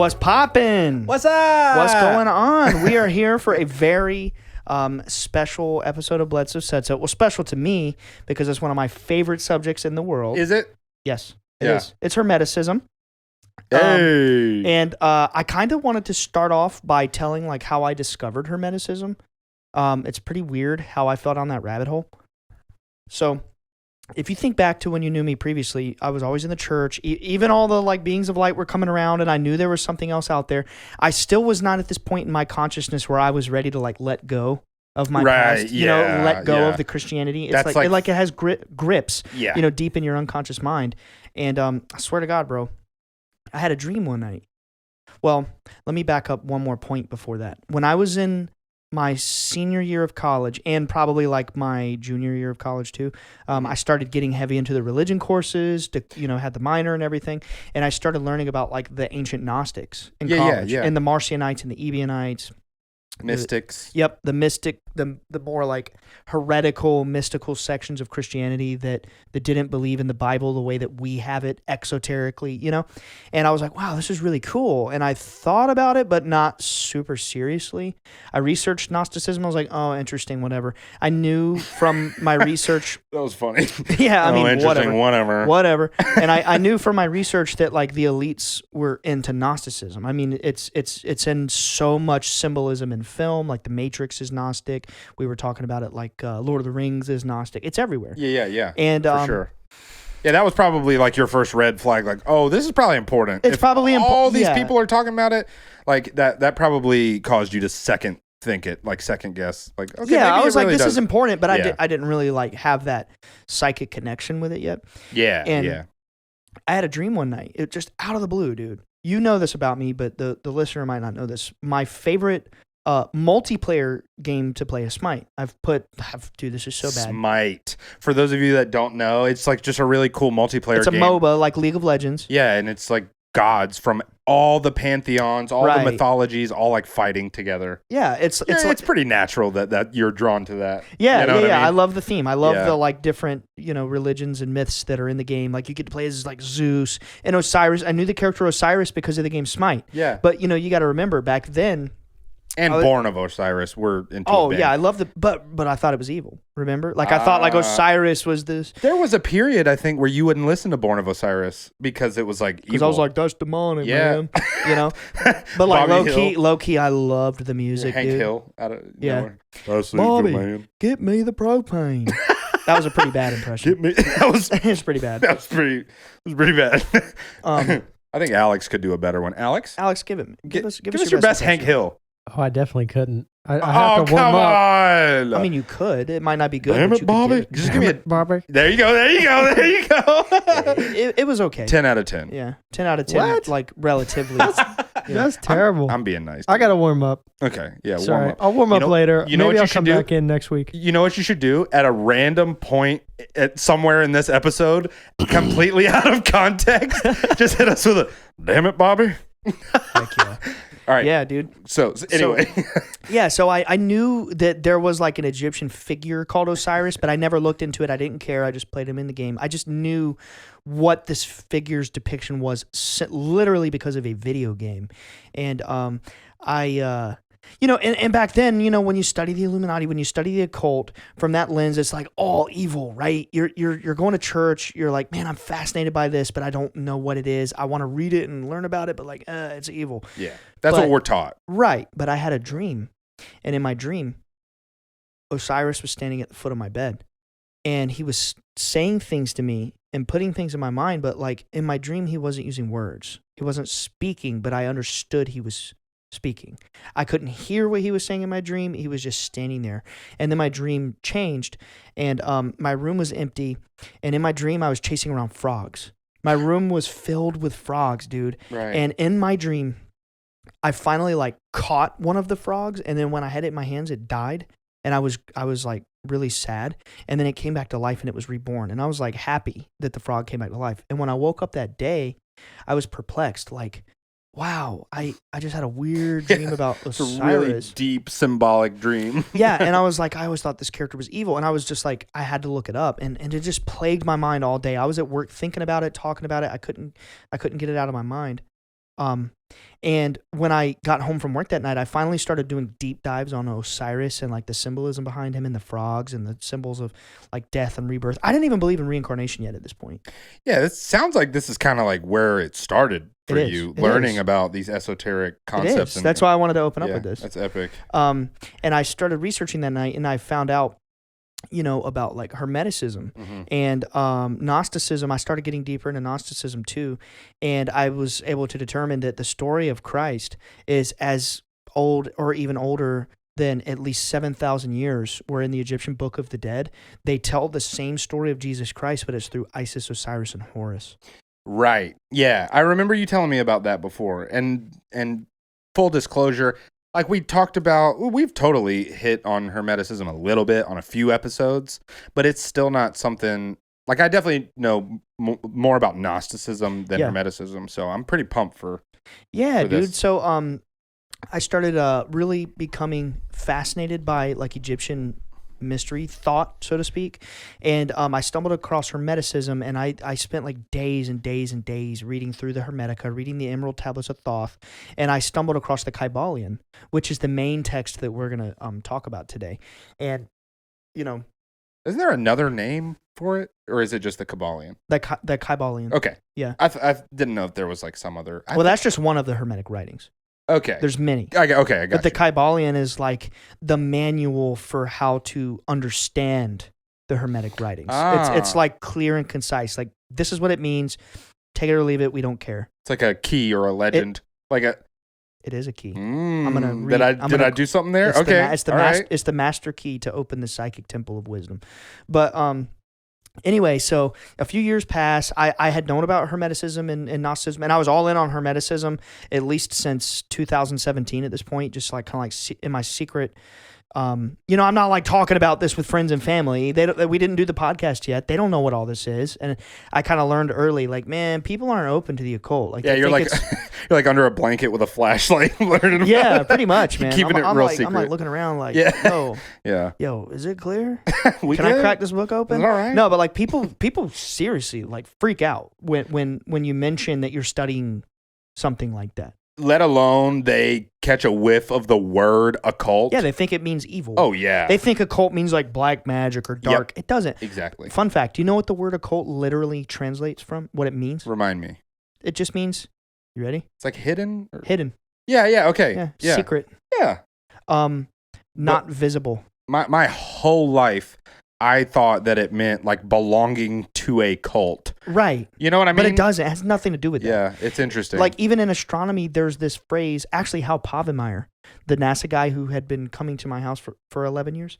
What's poppin'? What's up? What's going on? We are here for a very special episode of Bledsoe Said So. Well, special to me because it's one of my favorite subjects in the world. Is it? Yes, it is. It's Hermeticism. Hey. And I kind of wanted to start off by telling like how I discovered Hermeticism. It's pretty weird how I fell down that rabbit hole. So if you think back to when you knew me previously, I was always in the church. Even all the like beings of light were coming around, and I knew there was something else out there. I still was not at this point in my consciousness where I was ready to like let go of my past. You know, let go of the Christianity. It's That's like it has grips. Yeah. You know, deep in your unconscious mind. And I swear to God, bro, I had a dream one night. Well, let me back up one more point before that. When I was in my senior year of college and probably like my junior year of college too, I started getting heavy into the religion courses, had the minor and everything. And I started learning about like the ancient Gnostics in college and the Marcionites and the Ebionites. Mystics. The mystic, the more like heretical, mystical sections of Christianity that didn't believe in the Bible the way that we have it exoterically, you know? And I was like, wow, this is really cool. And I thought about it, but not super seriously. I researched Gnosticism. I was like, oh, interesting, whatever. I knew from my research. That was funny. Yeah, I mean, interesting, whatever. And I knew from my research that like the elites were into Gnosticism. I mean, it's in so much symbolism in film, like The Matrix is Gnostic. We were talking about it like Lord of the Rings is Gnostic. It's everywhere. Yeah. And for sure. Yeah, that was probably like your first red flag. Like, oh, this is probably important. It's probably important. All these people are talking about it. Like that probably caused you to second guess. Like, okay, yeah, I was like, really this does. is important, but I didn't really like have that psychic connection with it yet. Yeah. I had a dream one night. It just out of the blue, dude. You know this about me, but the listener might not know this. My favorite multiplayer game to play is Smite. Dude, this is so bad. Smite. For those of you that don't know, it's like just a really cool multiplayer game. It's a MOBA like League of Legends. Yeah, and it's like gods from all the pantheons, all the mythologies, all like fighting together. Yeah, it's pretty natural that you're drawn to that. Yeah, you know what I mean? I love the theme. I love the like different, religions and myths that are in the game. Like you get to play as like Zeus and Osiris. I knew the character Osiris because of the game Smite. Yeah. But you got to remember back then. And Born of Osiris were into Oh, yeah, I love but I thought it was evil, remember? Like, I thought, like, Osiris was this. There was a period, I think, where you wouldn't listen to Born of Osiris because it was, like, evil. Because I was like, that's demonic, man. But, like, low-key, I loved the music, Hank dude. Hill out of nowhere. Bobby, get me the propane. That was a pretty bad impression. It was pretty bad. That was pretty bad. I think Alex could do a better one. Alex, give us your best Hank Hill. Oh, I definitely couldn't. I have to warm come up. on. I mean, you could. It might not be good. Damn but it, Bobby. Just give me Bobby. There you go. it was okay. 10 out of 10. Yeah. 10 out of 10. What? Like, relatively. That's terrible. I'm being nice. I got to warm up. Okay. Yeah, Sorry. warm up. I'll warm up later. Maybe I'll come do? back in next week. You know what you should do? At a random point somewhere in this episode, completely out of context, just hit us with a, damn it, Bobby. Heck yeah. All right. Yeah, dude. So anyway. So I knew that there was like an Egyptian figure called Osiris, but I never looked into it. I didn't care. I just played him in the game. I just knew what this figure's depiction was literally because of a video game. And and back then, when you study the Illuminati, when you study the occult from that lens, it's like all evil, right? You're going to church. You're like, man, I'm fascinated by this, but I don't know what it is. I want to read it and learn about it, but like, it's evil. Yeah, that's what we're taught. Right. But I had a dream, and in my dream, Osiris was standing at the foot of my bed, and he was saying things to me and putting things in my mind, but like in my dream, he wasn't using words. He wasn't speaking, but I understood he was speaking. I couldn't hear what he was saying in my dream. He was just standing there. And then my dream changed, and my room was empty. And in my dream, I was chasing around frogs. My room was filled with frogs, dude. Right. And in my dream, I finally like caught one of the frogs. And then when I had it in my hands, it died. And I was like really sad. And then it came back to life and it was reborn. And I was like happy that the frog came back to life. And when I woke up that day, I was perplexed. Like, wow, I just had a weird dream about Osiris. It's a really deep symbolic dream. Yeah, and I was like, I always thought this character was evil, and I was just like, I had to look it up, and it just plagued my mind all day. I was at work thinking about it, talking about it. I couldn't get it out of my mind. And when I got home from work that night, I finally started doing deep dives on Osiris and like the symbolism behind him and the frogs and the symbols of like death and rebirth. I didn't even believe in reincarnation yet at this point. Yeah, it sounds like this is kind of like where it started for you, learning about these esoteric concepts. That's why I wanted to open up with this. That's epic. And I started researching that night, and I found out, about like Hermeticism and Gnosticism. I started getting deeper into Gnosticism too, and I was able to determine that the story of Christ is as old or even older than at least 7,000 years, where in the Egyptian Book of the Dead, they tell the same story of Jesus Christ, but it's through Isis, Osiris, and Horus. Right. Yeah. I remember you telling me about that before. And full disclosure, like we talked about, we've totally hit on Hermeticism a little bit on a few episodes, but it's still not something, like I definitely know more about Gnosticism than Hermeticism, so I'm pretty pumped for dude. This. So I started really becoming fascinated by like Egyptian mystery thought, so to speak, and I stumbled across Hermeticism, and I spent like days and days and days reading through the Hermetica, reading the Emerald Tablets of Thoth, and I stumbled across the Kybalion, which is the main text that we're gonna talk about today. And isn't there another name for it, or is it just the Kybalion? The Kybalion. Okay. Yeah. I didn't know if there was like some other. That's just one of the Hermetic writings. Okay. There's many. I got But the Kybalion is like the manual for how to understand the Hermetic writings. It's like clear and concise. Like, this is what it means. Take it or leave it. We don't care. It's like a key or a legend. It is a key. I'm gonna read. Did I do something there? It's the master key to open the psychic temple of wisdom. But anyway, so a few years passed. I had known about Hermeticism and Gnosticism, and I was all in on Hermeticism at least since 2017 at this point, just like kind of like in my secret. I'm not like talking about this with friends and family. We didn't do the podcast yet. They don't know what all this is. And I kind of learned early, like, man, people aren't open to open. Like, you're like you're like under a blanket with a flashlight learning. Yeah, pretty much, man. Keeping it real secret. I'm like looking around like, yo, is it clear? Can I crack this book open? All right. No, but like people seriously like freak out when you mention that you're studying something like that. Let alone they catch a whiff of the word occult. Yeah, they think it means evil. Oh, yeah. They think occult means like black magic or dark. Yep. It doesn't. Exactly. Fun fact, do you know what the word occult literally translates from? What it means? Remind me. It just means, you ready? It's like hidden? Hidden. Yeah, okay. Yeah, secret. Yeah. Not visible. My whole life, I thought that it meant like belonging to a cult. Right. You know what I mean? But it doesn't. It has nothing to do with that. Yeah, it's interesting. Like even in astronomy, there's this phrase, actually Hal Pavenmeyer, the NASA guy who had been coming to my house for 11 years,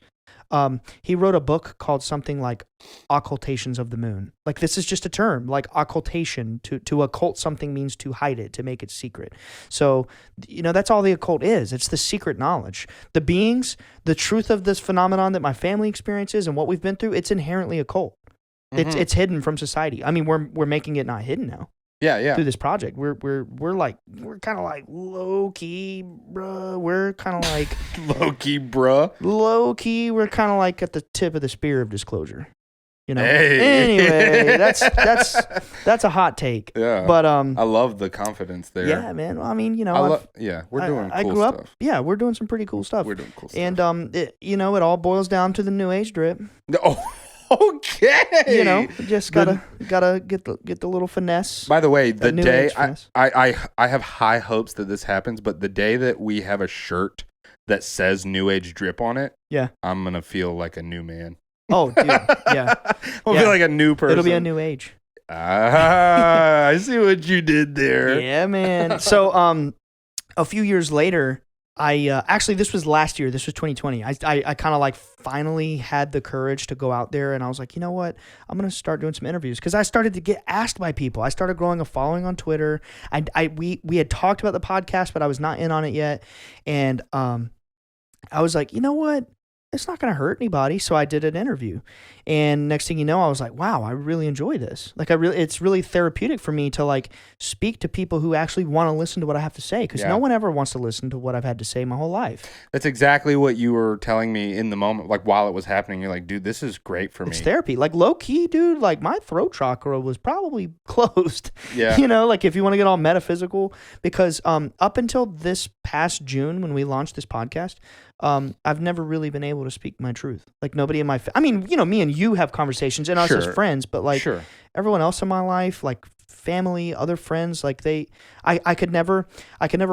he wrote a book called something like Occultations of the Moon. Like this is just a term, like occultation. To occult something means to hide it, to make it secret. So, that's all the occult is. It's the secret knowledge. The beings, the truth of this phenomenon that my family experiences and what we've been through, it's inherently occult. Mm-hmm. It's hidden from society. I mean, we're making it not hidden now. Yeah. Through this project, we're kind of like low key, bruh. We're kind of like low key, bruh. Low key, we're kind of like at the tip of the spear of disclosure. Hey. Anyway, that's a hot take. Yeah. But I love the confidence there. Yeah, man. Well, I mean, we're doing cool stuff. Yeah, we're doing some pretty cool stuff. We're doing cool stuff. And it all boils down to the New Age drip. Oh. Okay. Just gotta get the little finesse. By the way, the day I have high hopes that this happens, but the day that we have a shirt that says New Age drip on it, I'm gonna feel like a new man. Oh, dude, yeah. I'll feel like a new person. It'll be a new age. I see what you did there. Yeah, man. So, a few years later, actually, this was last year. This was 2020. I kind of like finally had the courage to go out there, and I was like, you know what? I'm gonna start doing some interviews because I started to get asked by people. I started growing a following on Twitter. We had talked about the podcast, but I was not in on it yet, and I was like, you know what? it's not going to hurt anybody. So I did an interview, and next thing you know, I was like, wow, I really enjoy this. Like it's really therapeutic for me to like speak to people who actually want to listen to what I have to say. Cause no one ever wants to listen to what I've had to say my whole life. That's exactly what you were telling me in the moment. Like while it was happening, you're like, dude, this is great for me. It's therapy. Like low key, dude, like my throat chakra was probably closed. Yeah. You know, like if you want to get all metaphysical, because up until this past June when we launched this podcast, I've never really been able to speak my truth. Like nobody in my, I mean, you know, me and you have conversations and us as friends, but like everyone else in my life, like family, other friends, like I could never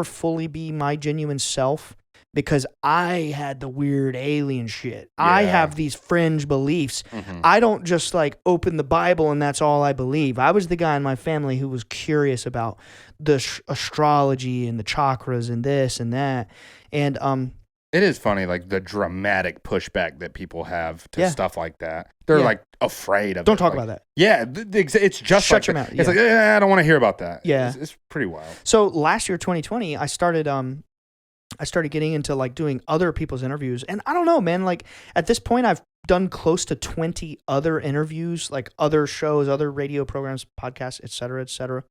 fully be my genuine self because I had the weird alien shit. Yeah. I have these fringe beliefs. Mm-hmm. I don't just like open the Bible and that's all I believe. I was the guy in my family who was curious about the astrology and the chakras and this and that. And, it is funny, like the dramatic pushback that people have to stuff like that. They're like afraid of Don't it. talk like, about that. Yeah, it's just shut like your mouth. It's like I don't want to hear about that. Yeah, it's pretty wild. So last year, 2020, I started getting into like doing other people's interviews, and I don't know, man. Like at this point, I've done close to 20 other interviews, like other shows, other radio programs, podcasts, et cetera, et cetera.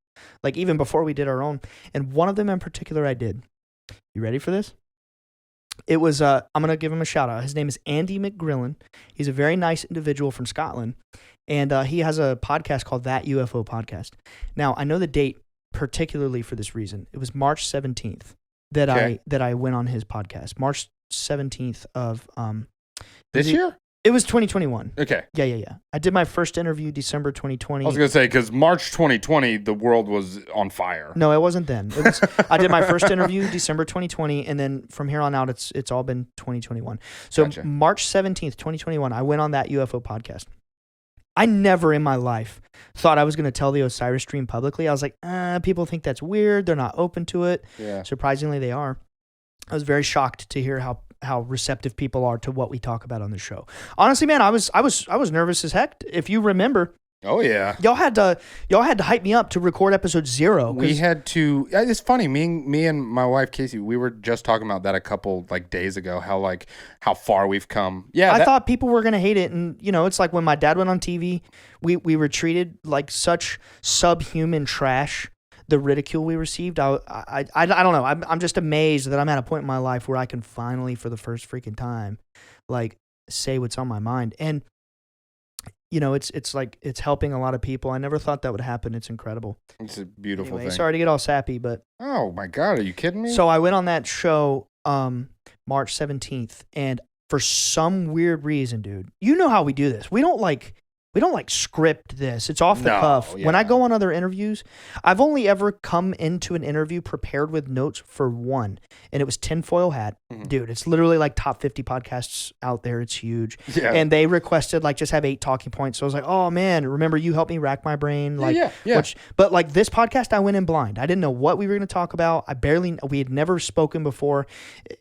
Like even before we did our own, and one of them in particular, I did. You ready for this? It was, I'm going to give him a shout out. His name is Andy McGrillen. He's a very nice individual from Scotland. And he has a podcast called That UFO Podcast. Now, I know the date particularly for this reason. It was March 17th that I went on his podcast. March 17th of... this year? It was 2021. Okay. Yeah. I did my first interview December 2020. I was going to say, because March 2020, the world was on fire. No, it wasn't then. I did my first interview December 2020, and then from here on out, it's all been 2021. So gotcha. March 17th, 2021, I went on That UFO Podcast. I never in my life thought I was going to tell the Osiris dream publicly. I was like, people think that's weird. They're not open to it. Yeah. Surprisingly, they are. I was very shocked to hear how receptive people are to what we talk about on the show. Honestly, man, I was nervous as heck. If you remember, oh yeah, y'all had to hype me up to record episode 0. We had to. It's funny. Me and my wife Casey, we were just talking about that a couple like days ago. How far we've come. Yeah, I thought people were gonna hate it, and you know, it's like when my dad went on TV, we were treated like such subhuman trash. The ridicule we received, I don't know. I'm just amazed that I'm at a point in my life where I can finally, for the first freaking time, like say what's on my mind. And you know, it's like it's helping a lot of people. I never thought that would happen. It's incredible. It's a beautiful thing. Sorry to get all sappy, but oh my God, are you kidding me? So I went on that show March 17th, and for some weird reason, dude, you know how we do this. We don't like script this. It's off the cuff. Yeah. When I go on other interviews, I've only ever come into an interview prepared with notes for one, and it was Tinfoil Hat. Mm-hmm. Dude, it's literally like top 50 podcasts out there. It's huge. Yeah. And they requested like just have 8 talking points. So I was like, oh man, remember you helped me rack my brain. Like, yeah. But like this podcast, I went in blind. I didn't know what we were going to talk about. We had never spoken before.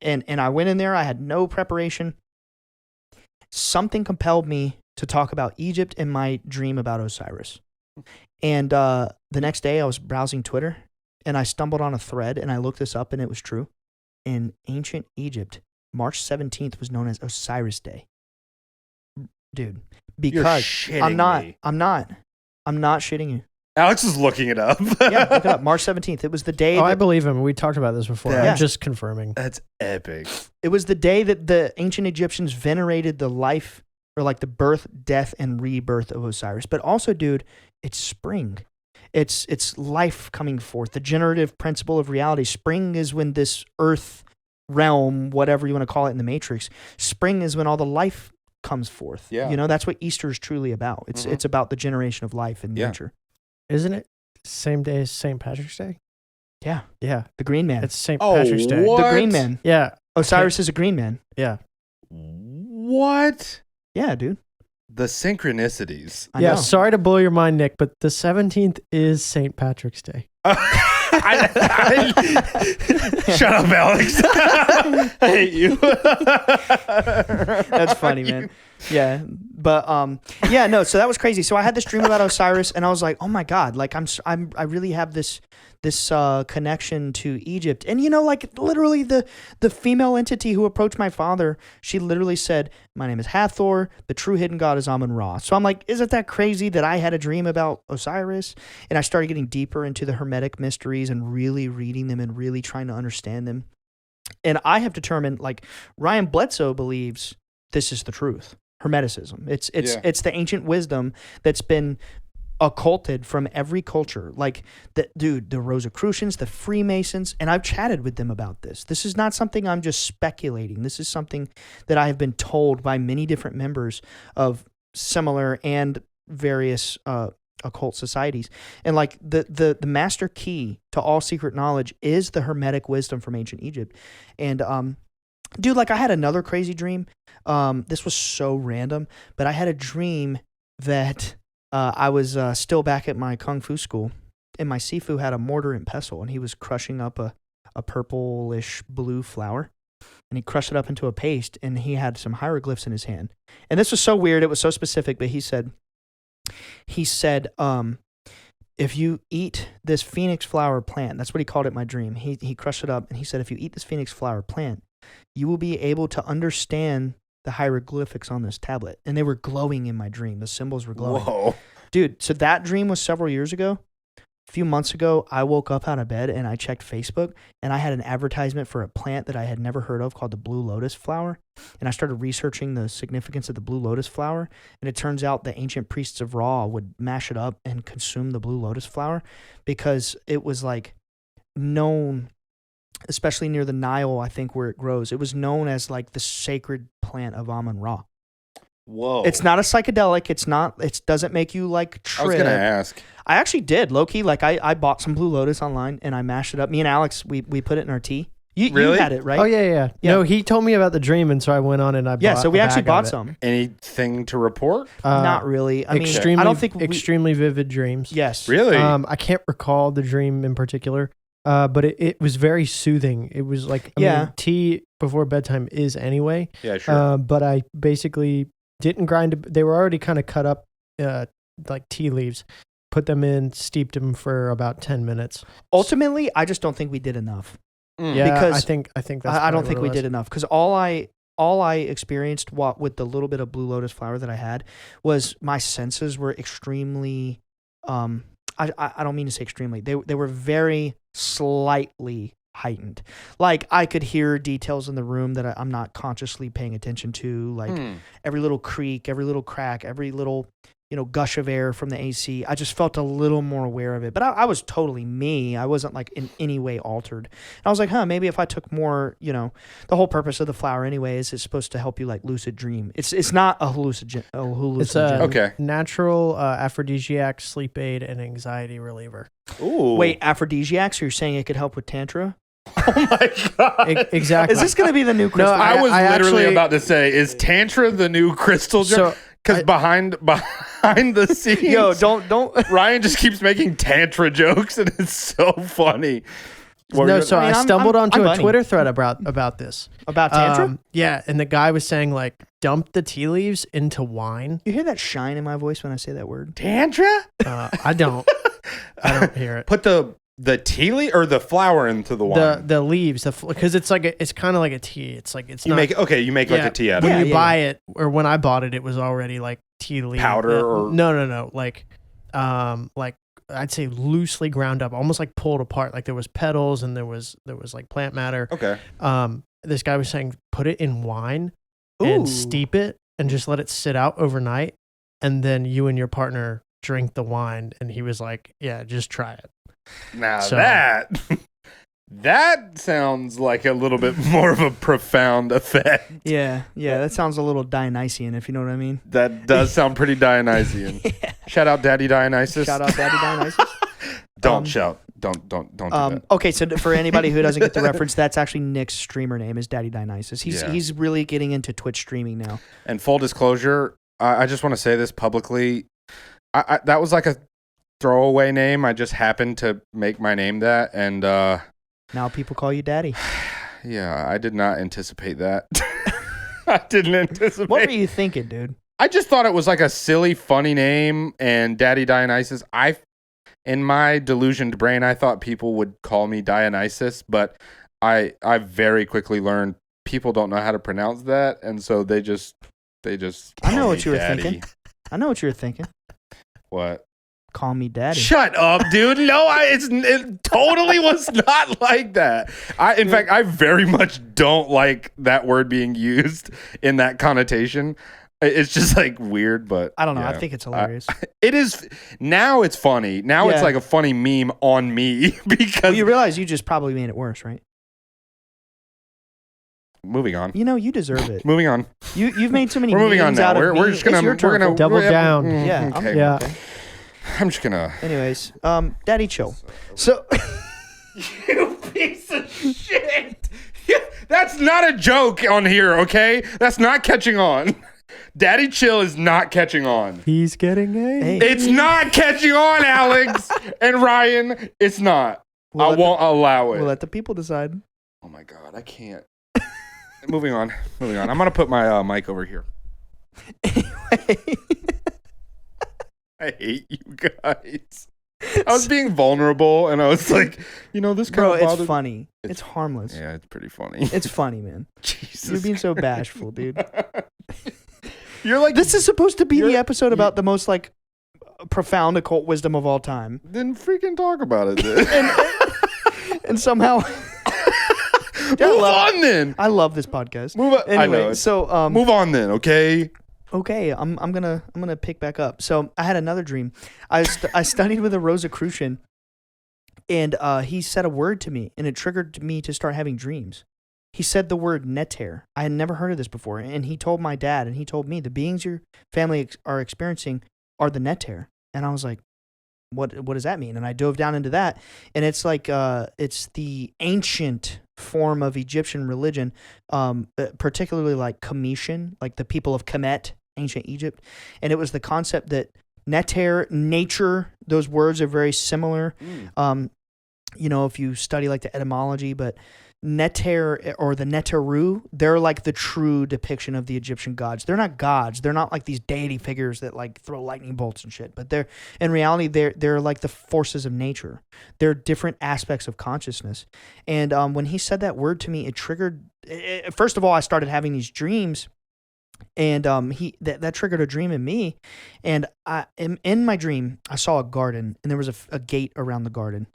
And I went in there. I had no preparation. Something compelled me to talk about Egypt and my dream about Osiris. And the next day I was browsing Twitter and I stumbled on a thread and I looked this up and it was true. In ancient Egypt, March 17th was known as Osiris Day. Dude, because I'm not shitting you. Alex is looking it up. Yeah, look it up. March 17th. It was the day. I believe him. We talked about this before. I'm just confirming. That's epic. It was the day that the ancient Egyptians venerated the life or like the birth, death, and rebirth of Osiris. But also, dude, it's spring. It's life coming forth. The generative principle of reality. Spring is when this earth realm, whatever you want to call it in the Matrix, spring is when all the life comes forth. Yeah. You know, that's what Easter is truly about. It's about the generation of life in nature. Isn't it same day as St. Patrick's Day? Yeah. Yeah. The Green Man. It's St. Patrick's Day. What? The Green Man. Yeah. Osiris is a Green Man. Yeah. What? Yeah, dude. The synchronicities. Yeah, sorry to blow your mind, Nick, but the 17th is St. Patrick's Day. Shut up, Alex. I hate you. That's funny, man. Yeah, but no. So that was crazy. So I had this dream about Osiris, and I was like, oh my God, like I really have this this connection to Egypt. And like literally the female entity who approached my father, she literally said, "My name is Hathor. The true hidden god is Amun-Ra." So I'm like, isn't that crazy that I had a dream about Osiris? And I started getting deeper into the Hermetic mysteries and really reading them and really trying to understand them. And I have determined, like, Ryan Bledsoe believes this is the truth. Hermeticism. It's the ancient wisdom that's been occulted from every culture. Like, the Rosicrucians, the Freemasons, and I've chatted with them about this. This is not something I'm just speculating. This is something that I have been told by many different members of similar and various occult societies. And like the master key to all secret knowledge is the Hermetic wisdom from ancient Egypt. And dude, like, I had another crazy dream. This was so random, but I had a dream that I was still back at my kung fu school, and my sifu had a mortar and pestle, and he was crushing up a purplish blue flower, and he crushed it up into a paste, and he had some hieroglyphs in his hand. And this was so weird. It was so specific, but he said, if you eat this phoenix flower plant, that's what he called it in my dream. He crushed it up, and he said, if you eat this phoenix flower plant, you will be able to understand the hieroglyphics on this tablet. And they were glowing in my dream. The symbols were glowing. Whoa. Dude, so that dream was several years ago. A few months ago, I woke up out of bed and I checked Facebook, and I had an advertisement for a plant that I had never heard of called the blue lotus flower. And I started researching the significance of the blue lotus flower. And it turns out the ancient priests of Ra would mash it up and consume the blue lotus flower because it was like known, especially near the Nile, I think, where it grows. It was known as like the sacred plant of Amun-Ra. Whoa. It's not a psychedelic. It doesn't make you like trip. I was going to ask. I actually did, low-key. Like, I bought some Blue Lotus online, and I mashed it up. Me and Alex, we put it in our tea. You had it, right? Oh, yeah. No, he told me about the dream, and so I went on and I bought so we actually bought it. some. Anything to report? Not really. I mean, I don't think extremely vivid dreams. Yes. Really? I can't recall the dream in particular, but it was very soothing. It was like, I mean, tea before bedtime is anyway. Yeah, sure. But I basically didn't grind. They were already kind of cut up like tea leaves. Put them in, steeped them for about 10 minutes. Ultimately, I just don't think we did enough. Yeah, because I think that's I don't think we did enough, because all I experienced with the little bit of blue lotus flower that I had was my senses were extremely I don't mean to say extremely. They were very slightly heightened. Like, I could hear details in the room that I'm not consciously paying attention to, like every little creak, every little crack, every little gush of air from the AC. I just felt a little more aware of it. But I was totally me. I wasn't like in any way altered. And I was like, maybe if I took more, the whole purpose of the flower anyway is it's supposed to help you like lucid dream. It's not a hallucinogen. It's a okay. natural aphrodisiac, sleep aid, and anxiety reliever. Ooh. Wait, aphrodisiacs? You're saying it could help with tantra? Oh my God. Exactly. Is this going to be the new crystal? I was literally about to say, is tantra the new crystal jar? Because behind the scenes, yo, don't. Ryan just keeps making tantra jokes, and it's so funny. I stumbled onto a Twitter thread about this. About tantra? Yeah, and the guy was saying, like, dump the tea leaves into wine. You hear that shine in my voice when I say that word? Tantra? I don't. I don't hear it. Put the tea leaf or the flower into the wine. The leaves, because it's kind of like a tea. It's like you make like a tea out of it. When you buy it, or when I bought it, it was already like tea leaf powder or no, like I'd say loosely ground up, almost like pulled apart. Like there was petals and there was like plant matter. Okay. This guy was saying put it in wine and steep it and just let it sit out overnight, and then you and your partner drink the wine. And he was like, yeah, just try it. Now that sounds like a little bit more of a profound effect. Yeah, that sounds a little Dionysian, if you know what I mean. That does sound pretty Dionysian. Yeah. Shout out Daddy Dionysus. Shout out Daddy Dionysus. Don't shout. Don't do that. Okay, so for anybody who doesn't get the reference, that's actually Nick's streamer name is Daddy Dionysus. He's really getting into Twitch streaming now. And full disclosure, I just want to say this publicly. I that was like a throwaway name. I just happened to make my name that, and now people call you Daddy. Yeah, I did not anticipate that. I didn't anticipate. What were you thinking, dude? I just thought it was like a silly, funny name, and Daddy Dionysus. in my delusioned brain, I thought people would call me Dionysus, but I very quickly learned people don't know how to pronounce that, and so they just. I know call what me you were Daddy. thinking. I know what you were thinking. What? Call me daddy. Shut up, dude. No, it totally was not like that. In fact, I very much don't like that word being used in that connotation. It's just like weird, but I don't know. yeah. I think it's hilarious. It is now. It's funny. Now it's Yeah. like a funny meme on me because Well, you realize you just probably made it worse, right? moving on. You know, you deserve it. Moving on. You've made so many We're moving on memes now. out of We're me. just gonna It's your turn. Phil. Double down. Yeah, Okay. Yeah. I'm just gonna. Anyways, daddy chill. So You piece of shit. That's not a joke on here, okay? That's not catching on. Daddy chill is not catching on. He's getting a. Hey. It's not catching on, Alex and Ryan. It's not. We'll I let won't allow it. we'll let the people decide. Oh my god, I can't. Moving on. I'm gonna put my mic over here. Anyway. I hate you guys. I was being vulnerable, and I was like, this kind Bro, of it's bothered. funny. It's harmless. Yeah, it's pretty funny. It's funny, man. Jesus, You're being so bashful, dude. You're like This is supposed to be the You're- episode about the most like profound occult wisdom of all time, Then freaking talk about it. Then. and somehow Move on then. I love this podcast. Move on. Anyway, I know. so Move on then. Okay. okay, I'm gonna pick back up. So I had another dream. I studied with a Rosicrucian, and he said a word to me, and it triggered me to start having dreams. He said the word neter. I had never heard of this before, and he told my dad, and he told me the beings your family are experiencing are the neter, and I was like, what does that mean? And I dove down into that, and it's like it's the ancient form of Egyptian religion, particularly like Cometian, like the people of Kemet, ancient Egypt, and it was the concept that neter, nature, those words are very similar. If you study like the etymology, but neter or the neteru, they're like the true depiction of the Egyptian gods. They're not gods. They're not like these deity figures that like throw lightning bolts and shit. But they're in reality they're like the forces of nature. They're different aspects of consciousness. And when he said that word to me, it triggered. First of all, I started having these dreams. And that triggered a dream in me, and in my dream I saw a garden, and there was a gate around the garden,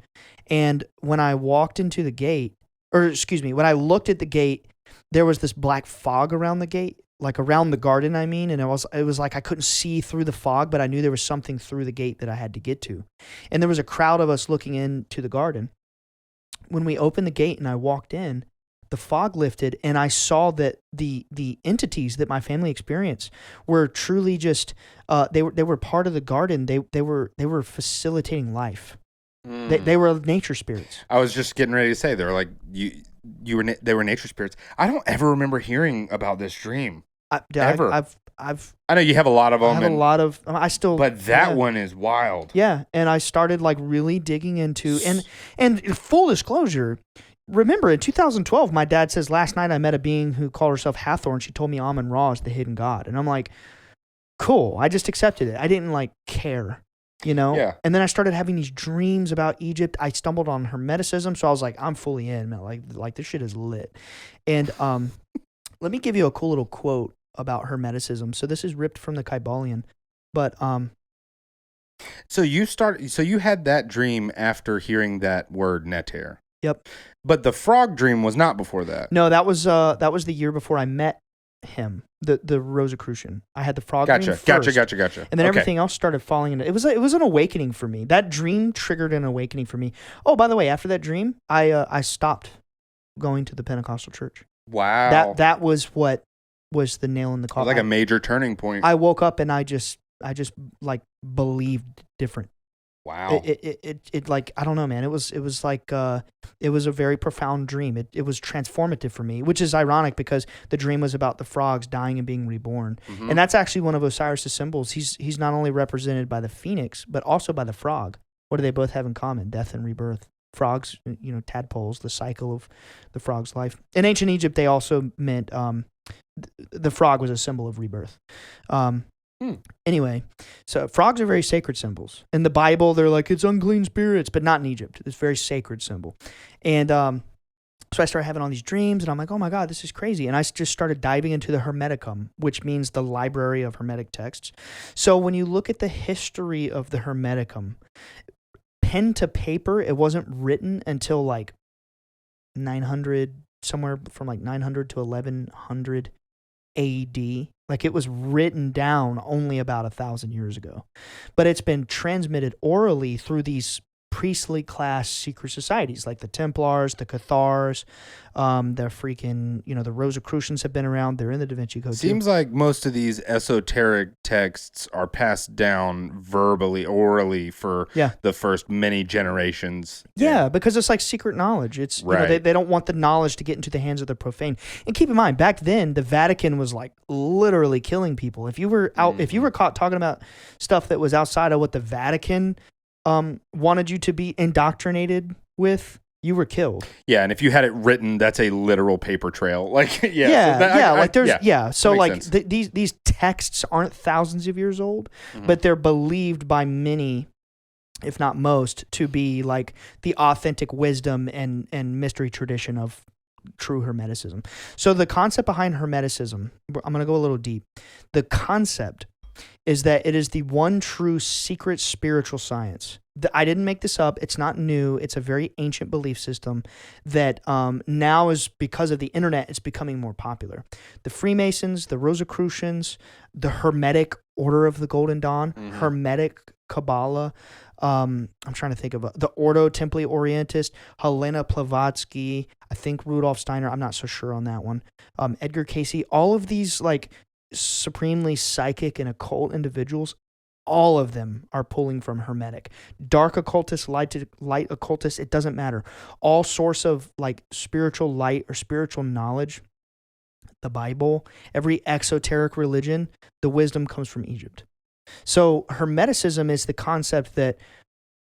and when I walked into the gate, when I looked at the gate, there was this black fog around the gate, like around the garden, I mean, and it was like I couldn't see through the fog, but I knew there was something through the gate that I had to get to, and there was a crowd of us looking into the garden. When we opened the gate and I walked in, the fog lifted, and I saw that the entities that my family experienced were truly just they were part of the garden. They were facilitating life. They were nature spirits. I was just getting ready to say they were like they were nature spirits. I don't ever remember hearing about this dream. Ever. I know you have a lot of them. I have a lot of. I still. But that one is wild. Yeah, and I started like really digging into and full disclosure. Remember, in 2012, my dad says, last night I met a being who called herself Hathor, and she told me Amun-Ra is the hidden god. And I'm like, cool. I just accepted it. I didn't like care, Yeah. And then I started having these dreams about Egypt. I stumbled on Hermeticism, so I was like, I'm fully in, man. Like this shit is lit. And let me give you a cool little quote about Hermeticism. So this is ripped from the Kybalion, but So you had that dream after hearing that word neter. Yep. But the frog dream was not before that. No, that was the year before I met him, the Rosicrucian. I had the frog dream first, Gotcha. and then everything else started falling into. It was an awakening for me. That dream triggered an awakening for me. Oh, by the way, after that dream, I stopped going to the Pentecostal church. Wow. That was what was the nail in the It was coffin. like a major turning point. I woke up and I just like believed different. Wow. It like, I don't know, man. It was like, it was a very profound dream. It was transformative for me, which is ironic because the dream was about the frogs dying and being reborn. Mm-hmm. And that's actually one of Osiris' symbols. He's not only represented by the phoenix, but also by the frog. What do they both have in common? Death and rebirth. Frogs, tadpoles, the cycle of the frog's life. In ancient Egypt, they also meant, the frog was a symbol of rebirth. Anyway, so frogs are very sacred symbols. In the Bible, they're like, it's unclean spirits, but not in Egypt. It's a very sacred symbol. And so I started having all these dreams, and I'm like, oh my God, this is crazy. And I just started diving into the Hermeticum, which means the library of Hermetic texts. So when you look at the history of the Hermeticum, pen to paper, it wasn't written until like 900, somewhere from like 900 to 1100 AD. Like it was written down only about 1,000 years ago. But it's been transmitted orally through these priestly class secret societies like the Templars, the Cathars, the freaking, the Rosicrucians have been around. They're in the Da Vinci Code. Seems like most of these esoteric texts are passed down verbally, orally for the first many generations. Yeah, because it's like secret knowledge. It's right. They don't want the knowledge to get into the hands of the profane. And keep in mind, back then the Vatican was like literally killing people. If you were if you were caught talking about stuff that was outside of what the Vatican wanted you to be indoctrinated with, you were killed. Yeah, and if you had it written, that's a literal paper trail. Like, So So like these texts aren't thousands of years old, but they're believed by many, if not most, to be like the authentic wisdom and mystery tradition of true Hermeticism. So the concept behind Hermeticism, I'm going to go a little deep. The concept is that it is the one true secret spiritual science. I didn't make this up. It's not new. It's a very ancient belief system that now is, because of the internet, it's becoming more popular. The Freemasons, the Rosicrucians, the Hermetic Order of the Golden Dawn, Hermetic Kabbalah, I'm trying to think of the Ordo Templi Orientis, Helena Blavatsky, I think Rudolf Steiner, I'm not so sure on that one, Edgar Cayce, all of these like supremely psychic and occult individuals, all of them are pulling from Hermetic. Dark occultists, light occultists, it doesn't matter. All sorts of like spiritual light or spiritual knowledge, the Bible, every exoteric religion, the wisdom comes from Egypt. So Hermeticism is the concept that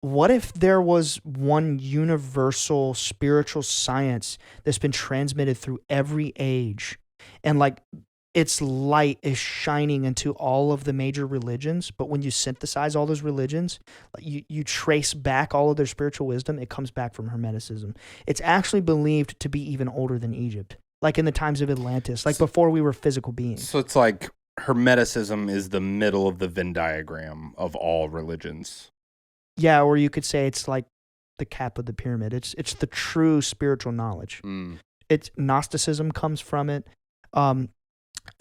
what if there was one universal spiritual science that's been transmitted through every age, and like its light is shining into all of the major religions, but when you synthesize all those religions, you trace back all of their spiritual wisdom, it comes back from Hermeticism. It's actually believed to be even older than Egypt, like in the times of Atlantis, like before we were physical beings. So it's like Hermeticism is the middle of the Venn diagram of all religions. Yeah, or you could say it's like the cap of the pyramid. It's the true spiritual knowledge. It's Gnosticism comes from it.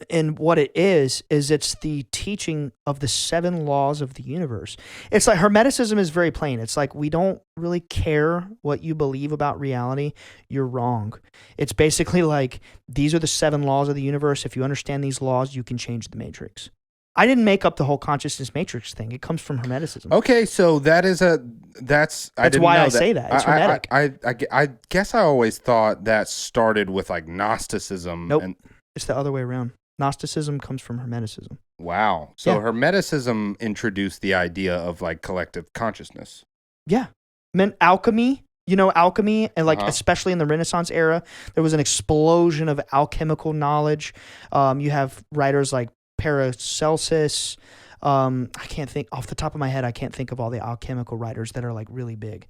And what it is it's the teaching of the 7 laws of the universe. It's like Hermeticism is very plain. It's like, we don't really care what you believe about reality. You're wrong. It's basically like, these are the 7 laws of the universe. If you understand these laws, you can change the matrix. I didn't make up the whole consciousness matrix thing. It comes from Hermeticism. Okay, so that's why I say that. It's Hermetic. I guess I always thought that started with like Gnosticism. Nope. It's the other way around. Gnosticism comes from Hermeticism. Wow. So Hermeticism introduced the idea of like collective consciousness. Yeah. Alchemy, alchemy, and like especially in the Renaissance era, there was an explosion of alchemical knowledge. You have writers like Paracelsus. I can't think off the top of my head. I can't think of all the alchemical writers that are like really big.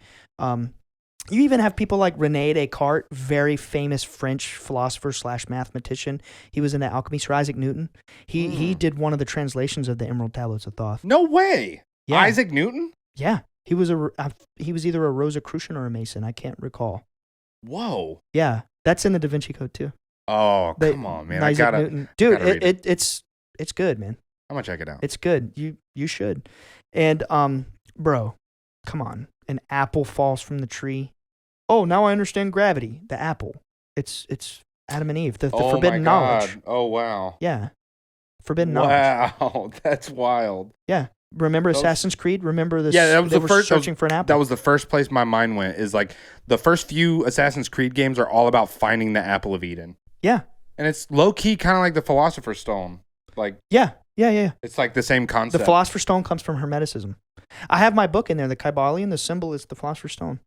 You even have people like René Descartes, very famous French philosopher / mathematician. He was into alchemy. Sir Isaac Newton. He did one of the translations of the Emerald Tablets of Thoth. No way. Yeah. Isaac Newton? Yeah. He was either a Rosicrucian or a Mason. I can't recall. Whoa. Yeah. That's in the Da Vinci Code too. Oh, come on, man. Isaac Newton. Dude, it's good, man. I'm gonna check it out. It's good. You should. And bro, come on. An apple falls from the tree. Oh, now I understand gravity. The apple. It's Adam and Eve. The forbidden knowledge. Oh wow. Yeah. Forbidden knowledge. Wow, that's wild. Yeah. Remember Assassin's Creed? Remember this? Yeah, that was they were searching for an apple. That was the first place my mind went. Is like the first few Assassin's Creed games are all about finding the apple of Eden. Yeah. And it's low key, kind of like the Philosopher's Stone. Like yeah. It's like the same concept. The Philosopher's Stone comes from Hermeticism. I have my book in there, the Kybalion. The symbol is the Philosopher's Stone.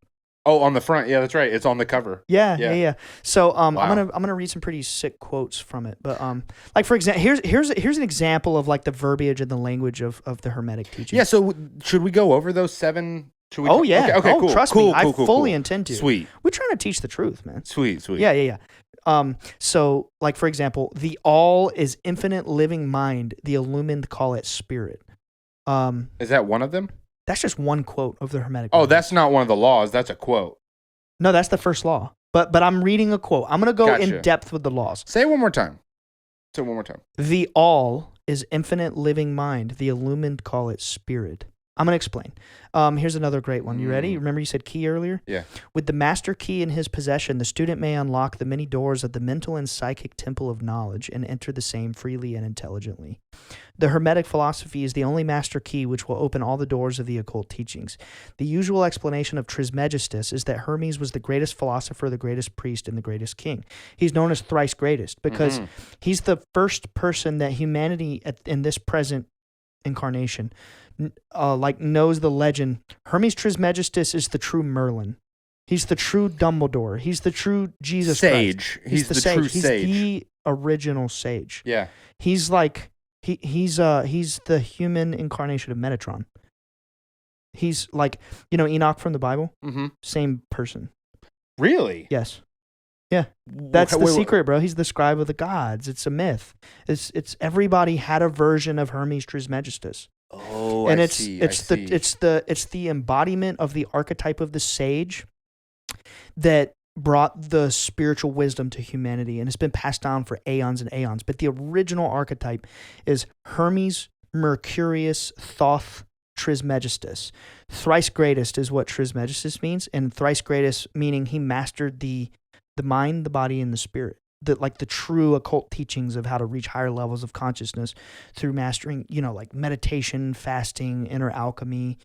Oh, on the front. Yeah, that's right. It's on the cover. Yeah. So Wow. I'm gonna read some pretty sick quotes from it. But like for example, here's an example of like the verbiage and the language of the Hermetic teaching. Yeah. So should we go over those 7? Should we? Oh yeah. Okay. Oh, Cool. trust cool, me, I cool, fully cool. intend to. Sweet. We're trying to teach the truth, man. Sweet. Yeah. So like for example, the all is infinite living mind. The illumined call it spirit. Is that one of them? That's just one quote of the Hermetic. Oh, language. that's not one of the laws. That's a quote. No, that's the first law. But I'm reading a quote. I'm gonna go Gotcha. in depth with the laws. Say it one more time. Say it one more time. The all is infinite living mind. The illumined call it spirit. I'm going to explain. Here's another great one. You ready? Remember you said key earlier? Yeah. With the master key in his possession, the student may unlock the many doors of the mental and psychic temple of knowledge and enter the same freely and intelligently. The Hermetic philosophy is the only master key which will open all the doors of the occult teachings. The usual explanation of Trismegistus is that Hermes was the greatest philosopher, the greatest priest, and the greatest king. He's known as thrice greatest because he's the first person that humanity in this present incarnation like knows the legend. Hermes Trismegistus is the true Merlin. He's the true Dumbledore. He's the true Jesus sage. Christ. He's the sage. true He's sage. the original sage. Yeah. He's like he's the human incarnation of Metatron. He's like, Enoch from the Bible. Mm-hmm. Same person. Really? Yes. Yeah. That's the secret, bro. He's the scribe of the gods. It's a myth. It's everybody had a version of Hermes Trismegistus. Oh, and I it's see. the embodiment of the archetype of the sage that brought the spiritual wisdom to humanity, and it's been passed down for aeons and aeons. But the original archetype is Hermes Mercurius Thoth Trismegistus. Thrice greatest is what Trismegistus means, and thrice greatest meaning he mastered the mind, the body, and the spirit. The true occult teachings of how to reach higher levels of consciousness through mastering, like meditation, fasting, inner alchemy.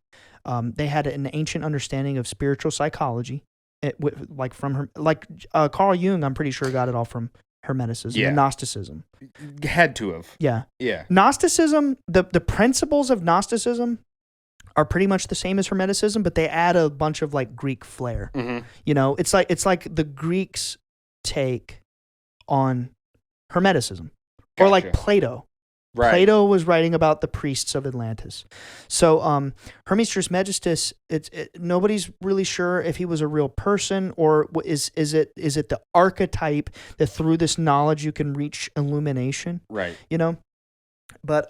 They had an ancient understanding of spiritual psychology, Carl Jung. I'm pretty sure got it all from Hermeticism and Gnosticism. Had to have. Yeah. Yeah. Gnosticism, the principles of Gnosticism are pretty much the same as Hermeticism, but they add a bunch of like Greek flair. Mm-hmm. It's like the Greeks take on Hermeticism, Gotcha. or like Plato. Right. Plato was writing about the priests of Atlantis. So Hermes Trismegistus, nobody's really sure if he was a real person or is it the archetype that through this knowledge you can reach illumination. Right. But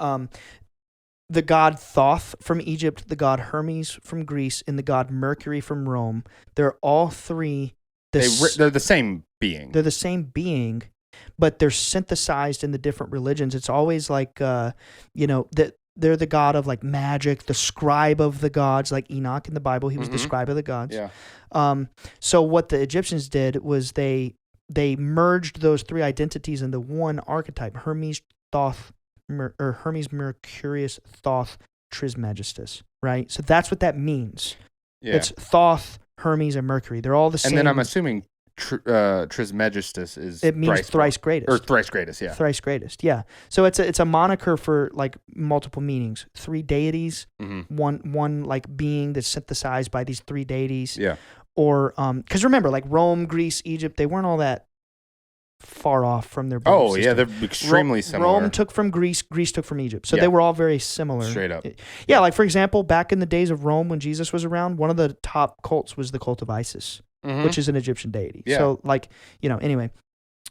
the god Thoth from Egypt, the god Hermes from Greece, and the god Mercury from Rome, they're all three. They're the same being. They're the same being, but they're synthesized in the different religions. It's always like, that they're the god of like magic, the scribe of the gods, like Enoch in the Bible. He was the scribe of the gods. Yeah. So what the Egyptians did was they merged those three identities into one archetype: Hermes, Thoth, or Hermes Mercurius Thoth Trismegistus. Right. So that's what that means. Yeah. It's Thoth, Hermes, and Mercury. They're all the same. And then I'm assuming Trismegistus is it means thrice greatest. Or thrice greatest, yeah. Thrice greatest, yeah. So it's a moniker for like multiple meanings. Three deities, one like being that's synthesized by these three deities. Yeah. Or because remember, like Rome, Greece, Egypt, they weren't all that far off from their belief system. Yeah, they're extremely similar. Rome took from Greece, Greece took from Egypt. So Yeah. they were all very similar. Straight up. Yeah, like for example, back in the days of Rome when Jesus was around, one of the top cults was the cult of Isis, which is an Egyptian deity. Yeah. So like, anyway,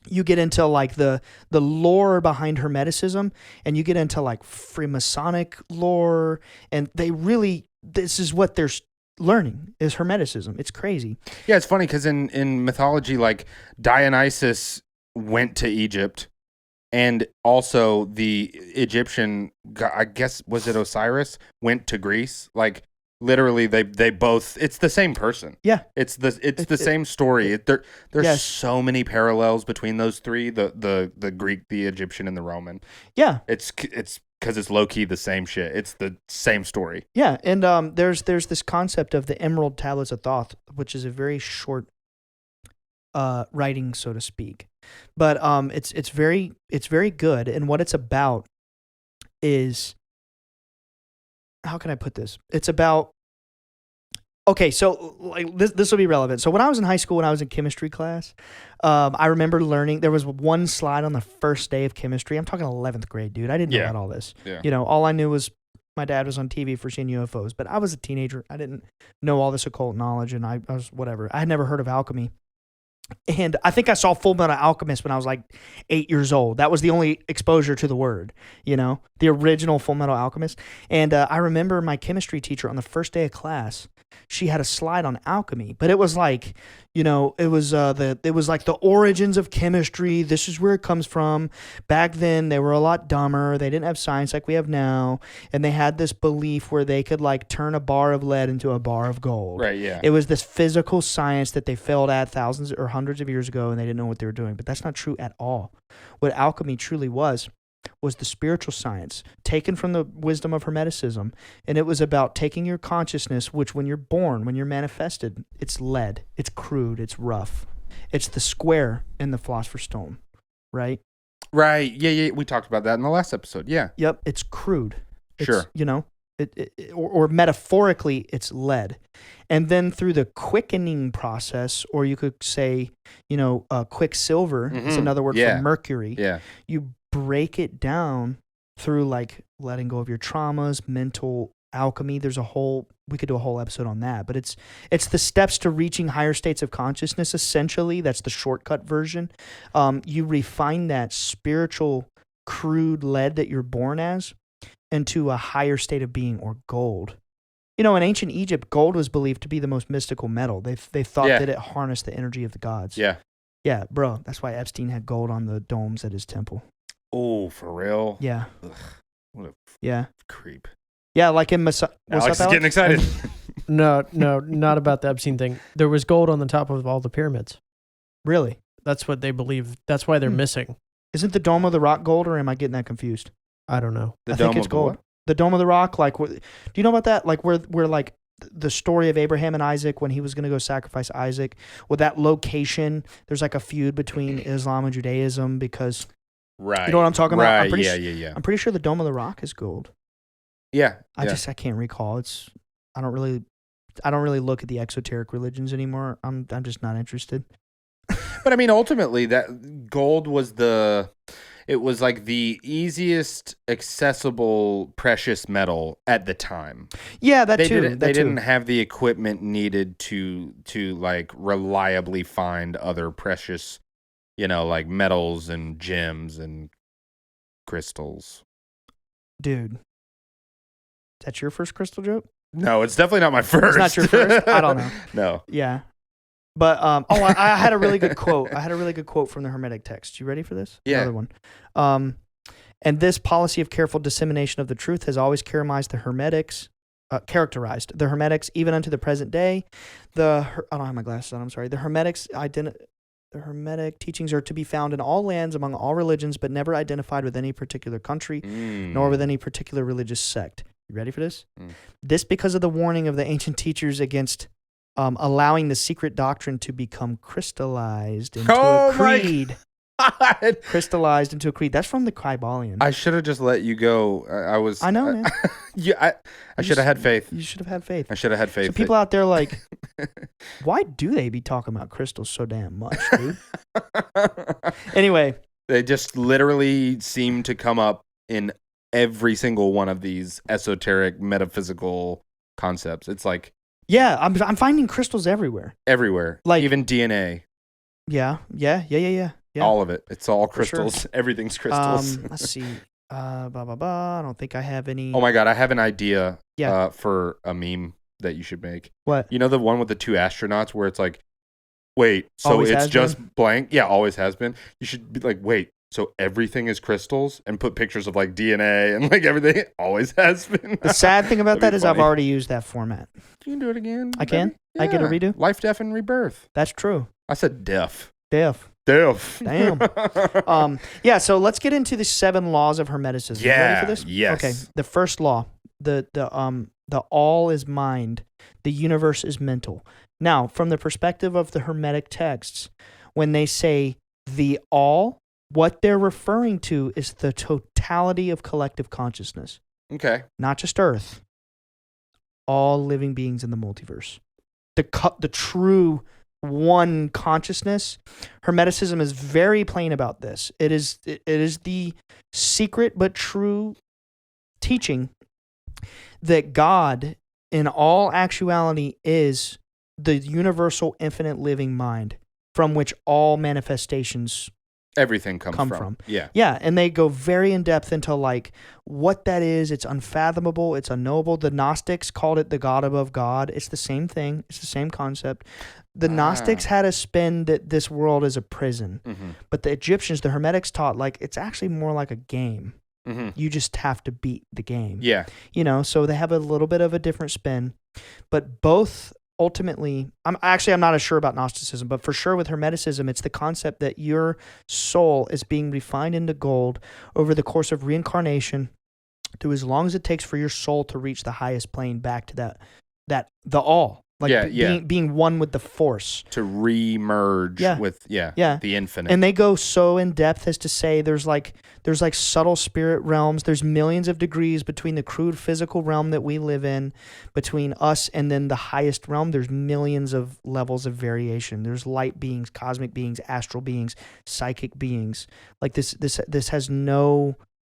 you get into like the lore behind Hermeticism, and you get into like Freemasonic lore, and this is what they're learning is Hermeticism. It's crazy. Yeah, it's funny because in mythology, like Dionysus went to Egypt, and also the Egyptian, I guess, was it Osiris, went to Greece. Like literally, they both. It's the same person. Yeah, it's the same story. There's so many parallels between those three: the Greek, the Egyptian, and the Roman. Yeah, it's because it's low key the same shit. It's the same story. Yeah, and there's this concept of the Emerald Tablets of Thoth, which is a very short writing, so to speak, but it's very good, and what it's about is, how can I put this? It's about Okay, so like this will be relevant. So when I was in high school, when I was in chemistry class, I remember learning. There was one slide on the first day of chemistry. I'm talking 11th grade, dude. I didn't know Yeah. about all this. Yeah. You know, all I knew was my dad was on TV for seeing UFOs. But I was a teenager. I didn't know all this occult knowledge, and I was whatever. I had never heard of alchemy. And I think I saw Full Metal Alchemist when I was like 8 years old. That was the only exposure to the word, you know, the original Full Metal Alchemist. And I remember my chemistry teacher on the first day of class, she had a slide on alchemy, but it was like, you know, it was like the origins of chemistry. This is where it comes from. Back then, they were a lot dumber. They didn't have science like we have now, and they had this belief where they could like turn a bar of lead into a bar of gold. Right. Yeah. It was this physical science that they failed at thousands or hundreds of years ago, and they didn't know what they were doing. But that's not true at all. What alchemy truly was the spiritual science taken from the wisdom of Hermeticism. And it was about taking your consciousness, which when you're born, when you're manifested, it's lead, it's crude, it's rough. It's the square in the Philosopher's Stone, right? Right. Yeah. Yeah. We talked about that in the last episode. Yeah. Yep, it's crude. It's, Sure. You know, or metaphorically, it's lead. And then through the quickening process, or you could say, you know, quicksilver, it's another word for mercury. Yeah. You break it down through like letting go of your traumas, mental alchemy. We could do a whole episode on that, but it's the steps to reaching higher states of consciousness. Essentially, that's the shortcut version. You refine that spiritual crude lead that you're born as into a higher state of being, or gold. You know, in ancient Egypt, gold was believed to be the most mystical metal. They thought that it harnessed the energy of the gods. Yeah. Yeah, bro. That's why Epstein had gold on the domes at his temple. Oh, for real? Yeah. Ugh, what Yeah. a creep. Yeah, like in What's Alex up, is getting excited. No, not about the Epstein thing. There was gold on the top of all the pyramids. Really? That's what they believe. That's why they're missing. Isn't the Dome of the Rock gold, or am I getting that confused? I don't know. I think it's gold. The Dome of the Rock, like, do you know about that? Like, where like the story of Abraham and Isaac when he was going to go sacrifice Isaac. With that location, there's like a feud between Islam and Judaism because, Right. you know what I'm talking about? Right. I'm Yeah. pretty sure the Dome of the Rock is gold. Yeah. I can't recall. I don't really look at the exoteric religions anymore. I'm just not interested. But I mean, ultimately, that gold was it was like the easiest accessible precious metal at the time. Yeah, they didn't have the equipment needed to like reliably find other precious, you know, like metals and gems and crystals. Dude, is that your first crystal joke? No, it's definitely not my first. It's not your first? I don't know. No. Yeah. But I had a really good quote. I had a really good quote from the Hermetic text. You ready for this? Yeah. Another one. And this policy of careful dissemination of the truth has always characterized the Hermetics, even unto the present day. I don't have my glasses on. I'm sorry. The Hermetic teachings are to be found in all lands, among all religions, but never identified with any particular country, nor with any particular religious sect. You ready for this? This because of the warning of the ancient teachers against allowing the secret doctrine to become crystallized into a creed. Crystallized into a creed. That's from the Kybalion. I should have just let you go. I know, man. I should have had faith. You should have had faith. I should have had faith. So people out there like, why do they be talking about crystals so damn much, dude? Anyway. They just literally seem to come up in every single one of these esoteric metaphysical concepts. It's like, yeah, I'm finding crystals everywhere. Everywhere. Like even DNA. Yeah. All of it. It's all For crystals. sure. Everything's crystals. Let's see. I don't think I have any. Oh my God, I have an idea Yeah. For a meme that you should make. What? You know the one with the two astronauts where it's like, wait, so Always it's has just been? blank? Yeah, always has been. You should be like, wait, so everything is crystals, and put pictures of like DNA and like everything. Always has been. The sad thing about that That'd be is I've funny. already used that format. You can do it again. I can? maybe? I get a Yeah. redo? Life, death, and rebirth. That's true. I said deaf. Deaf. Deaf. Damn. Yeah, so let's get into the 7 laws of Hermeticism. You ready for this? Yes. Okay. The first law, the all is mind, the universe is mental. Now, from the perspective of the Hermetic texts, when they say the all, what they're referring to is the totality of collective consciousness. Okay. Not just Earth. All living beings in the multiverse. the true one consciousness. Hermeticism is very plain about this. It is the secret but true teaching that God, in all actuality, is the universal, infinite, living mind from which all manifestations Everything comes come from. from. Yeah. Yeah, and they go very in depth into like what that is. It's unfathomable. It's unknowable. The Gnostics called it the God above God. It's the same thing. It's the same concept. The Gnostics had a spin that this world is a prison, but the Egyptians, the Hermetics, taught like it's actually more like a game. You just have to beat the game. Yeah. You know, so they have a little bit of a different spin, but both ultimately, I'm not as sure about Gnosticism, but for sure with Hermeticism, it's the concept that your soul is being refined into gold over the course of reincarnation through as long as it takes for your soul to reach the highest plane back to the all. Like being one with the force. To re-merge with the infinite. And they go so in depth as to say there's like subtle spirit realms. There's millions of degrees between the crude physical realm that we live in, between us and then the highest realm. There's millions of levels of variation. There's light beings, cosmic beings, astral beings, psychic beings. Like this has no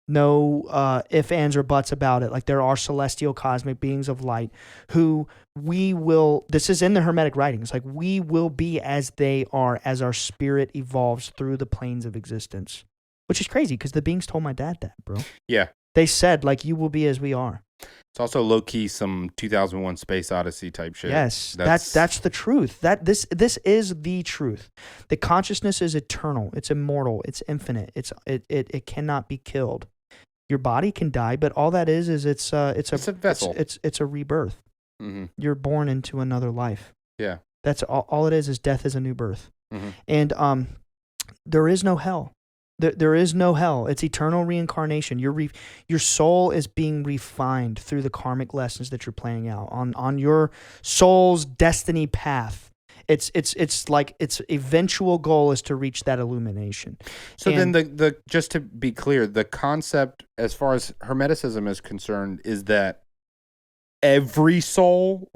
ifs, ands, or buts about it. Like there are celestial cosmic beings of light who this is in the Hermetic writings, like we will be as they are as our spirit evolves through the planes of existence, which is crazy because the beings told my dad that, bro. Yeah. They said like you will be as we are. It's also low-key some 2001 Space Odyssey type shit. Yes, that's the truth. That this is the truth. The consciousness is eternal. It's immortal. It's infinite. It cannot be killed. Your body can die, but all that is it's a vessel. It's a rebirth. You're born into another life. Yeah, that's all it is death is a new birth. And there is no hell. There is no hell. It's eternal reincarnation. Your soul is being refined through the karmic lessons that you're playing out on your soul's destiny path. It's like its eventual goal is to reach that illumination. So then the just to be clear, the concept as far as Hermeticism is concerned is that every single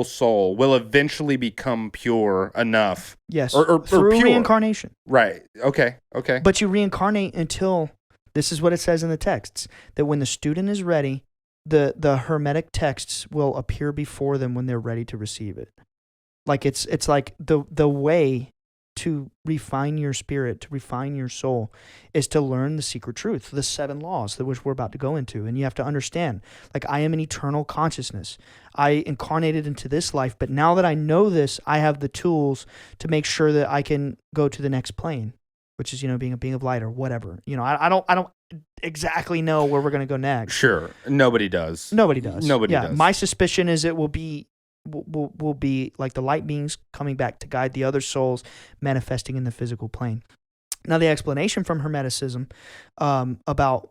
soul will eventually become pure enough. Yes. Or through pure. Reincarnation. Right. Okay. But you reincarnate until, this is what it says in the texts, that when the student is ready, the Hermetic texts will appear before them when they're ready to receive it. Like it's like the way to refine your spirit, to refine your soul, is to learn the secret truth, the 7 laws, which we're about to go into. And you have to understand, like, I am an eternal consciousness. I incarnated into this life, but now that I know this, I have the tools to make sure that I can go to the next plane, which is, being a being of light or whatever. I don't exactly know where we're going to go next. Sure. Nobody does. Nobody does. Does. My suspicion is it will be like the light beings coming back to guide the other souls manifesting in the physical plane. Now, the explanation from Hermeticism about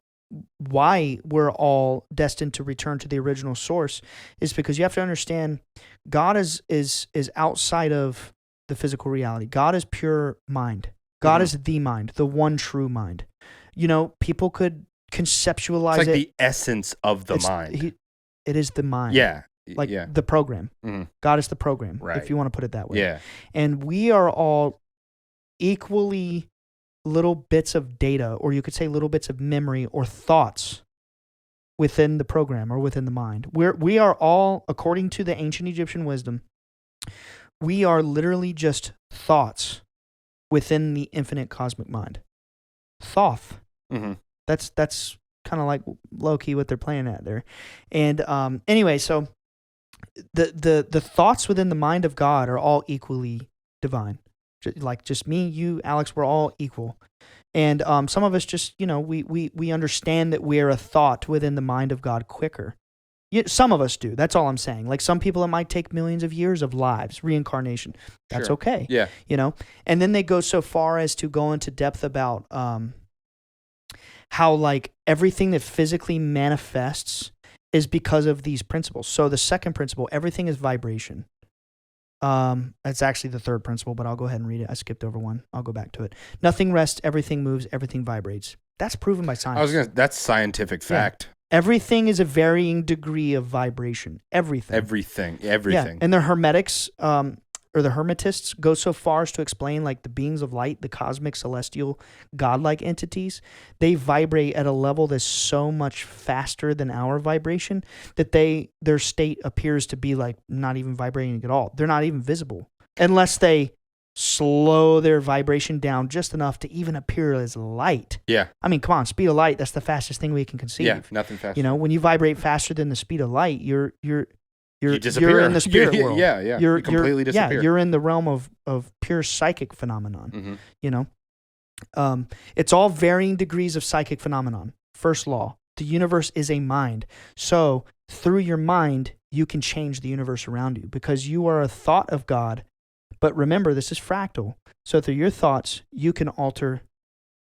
why we're all destined to return to the original source is because you have to understand God is outside of the physical reality. God is pure mind. God is the mind, the one true mind. People could conceptualize it's like the essence of the mind. It is the mind. Yeah. The program. God is the program, right, if you want to put it that way. Yeah. And we are all equally little bits of data, or you could say little bits of memory or thoughts within the program or within the mind. We are all, according to the ancient Egyptian wisdom, we are literally just thoughts within the infinite cosmic mind. Thoth. That's kind of like low-key what they're playing at there. And anyway, so the thoughts within the mind of God are all equally divine. Just me, you, Alex, we're all equal. And some of us just, we understand that we're a thought within the mind of God quicker. Some of us do. That's all I'm saying. Like some people, it might take millions of years of lives, reincarnation. That's sure. okay. Yeah. And then they go so far as to go into depth about how like everything that physically manifests is because of these principles. So the second principle, everything is vibration. It's actually the third principle, but I'll go ahead and read it. I skipped over one. I'll go back to it. Nothing rests, everything moves, everything vibrates. That's proven by science. That's scientific fact. Everything is a varying degree of vibration. Everything. Everything. Yeah. And the Hermetics, or the Hermetists, go so far as to explain like the beings of light, the cosmic, celestial, godlike entities. They vibrate at a level that's so much faster than our vibration that their state appears to be like not even vibrating at all. They're not even visible unless they slow their vibration down just enough to even appear as light. Yeah. I mean, come on, speed of light, that's the fastest thing we can conceive. Yeah, nothing faster. You know, when you vibrate faster than the speed of light, you're disappear. You're in the spirit world. Yeah. You completely disappear. Yeah, you're in the realm of pure psychic phenomenon. Mm-hmm. You know, it's all varying degrees of psychic phenomenon. First law: the universe is a mind. So through your mind, you can change the universe around you because you are a thought of God. But remember, this is fractal. So through your thoughts, you can alter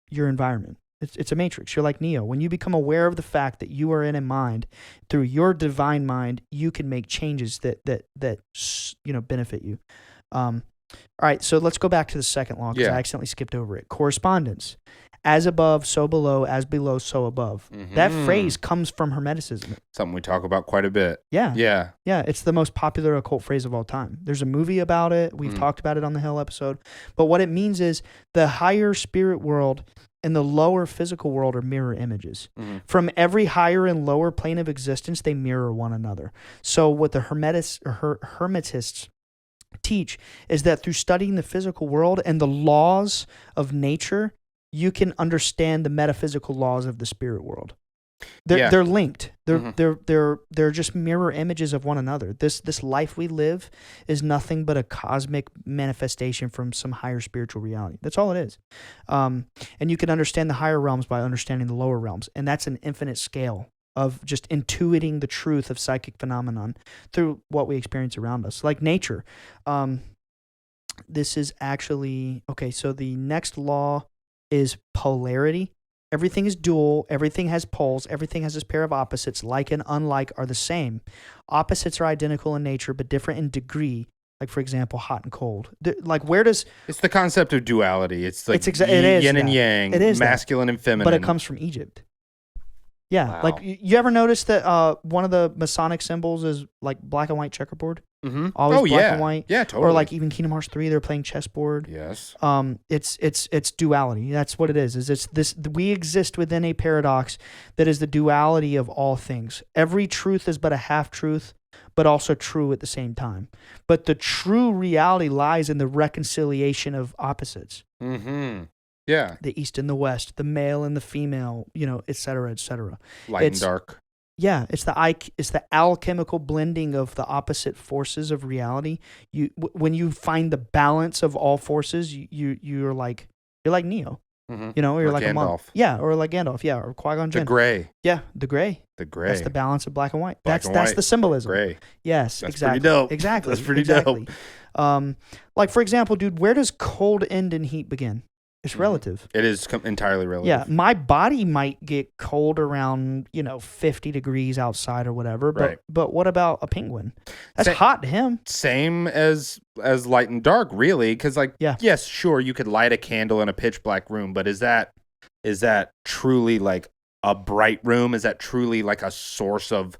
your environment. It's a matrix. You're like Neo. When you become aware of the fact that you are in a mind, through your divine mind, you can make changes that benefit you. All right, so let's go back to the second law because I accidentally skipped over it. Correspondence. As above, so below. As below, so above. Mm-hmm. That phrase comes from Hermeticism. Something we talk about quite a bit. Yeah. Yeah. Yeah, it's the most popular occult phrase of all time. There's a movie about it. We've talked about it on the Hell episode. But what it means is the higher spirit world and the lower physical world are mirror images. Mm-hmm. From every higher and lower plane of existence, they mirror one another. So what the Hermetists teach is that through studying the physical world and the laws of nature, you can understand the metaphysical laws of the spirit world. They're linked. They're just mirror images of one another. This life we live is nothing but a cosmic manifestation from some higher spiritual reality. That's all it is. And you can understand the higher realms by understanding the lower realms. And that's an infinite scale of just intuiting the truth of psychic phenomenon through what we experience around us, like nature. This is actually, okay, so the next law is polarity. Everything is dual. Everything has poles. Everything has this pair of opposites. Like and unlike are the same. Opposites are identical in nature, but different in degree. Like, for example, hot and cold. Like, where does... It's the concept of duality. It's like it is yin and that. yang, it is masculine that. and feminine. But it comes from Egypt. Yeah. Wow. Like, you ever notice that one of the Masonic symbols is like black and white checkerboard? Mm-hmm. Always black and white. Yeah, totally. Or like even Kingdom Hearts 3, they're playing chessboard. Yes. It's duality. That's what it is. It's this. We exist within a paradox that is the duality of all things. Every truth is but a half truth, but also true at the same time. But the true reality lies in the reconciliation of opposites. Mm-hmm. Yeah. The East and the West, the male and the female, et cetera, et cetera. Light and dark. Yeah, it's the alchemical blending of the opposite forces of reality. When you find the balance of all forces, you're like Neo. Mm-hmm. You're or like Gandalf. a monk. Yeah, or like Gandalf. Yeah, or Qui-Gon Jinn. The gray. Yeah, the gray. The gray. That's the balance of black and white. Black That's and white. the symbolism. Gray. Yes, That's exactly. pretty dope. Exactly. That's pretty exactly. dope. Like for example, dude, where does cold end and heat begin? It's relative. It is entirely relative. Yeah, my body might get cold around 50 degrees outside or whatever, but what about a penguin? That's hot to him. Same as light and dark, really, because yes, sure, you could light a candle in a pitch black room, but is that truly like a bright room? Is that truly like a source of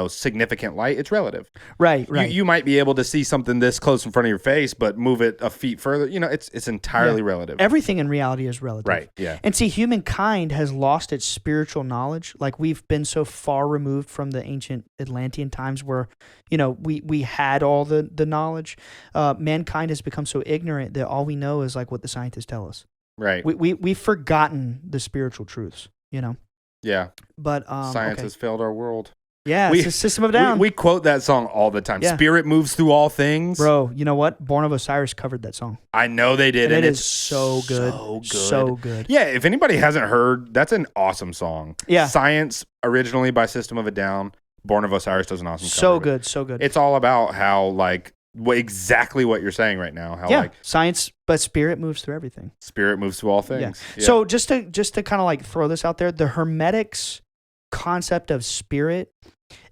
significant light? It's relative. Right. You might be able to see something this close in front of your face, but move it a feet further. It's entirely relative. Everything in reality is relative. Right. Yeah. And see, humankind has lost its spiritual knowledge. Like we've been so far removed from the ancient Atlantean times where, we had all the knowledge. Mankind has become so ignorant that all we know is like what the scientists tell us. Right. We've forgotten the spiritual truths, Yeah. But science has failed our world. Yeah, it's a System of a Down. We quote that song all the time. Yeah. Spirit moves through all things. Bro, you know what? Born of Osiris covered that song. I know they did. And it is so good. So good. Yeah, if anybody hasn't heard, that's an awesome song. Yeah. Science, originally by System of a Down. Born of Osiris does an awesome cover. So good, so good. It's all about how, exactly what you're saying right now. How, science, but spirit moves through everything. Spirit moves through all things. Yeah. So just to kind of throw this out there, the Hermetics concept of spirit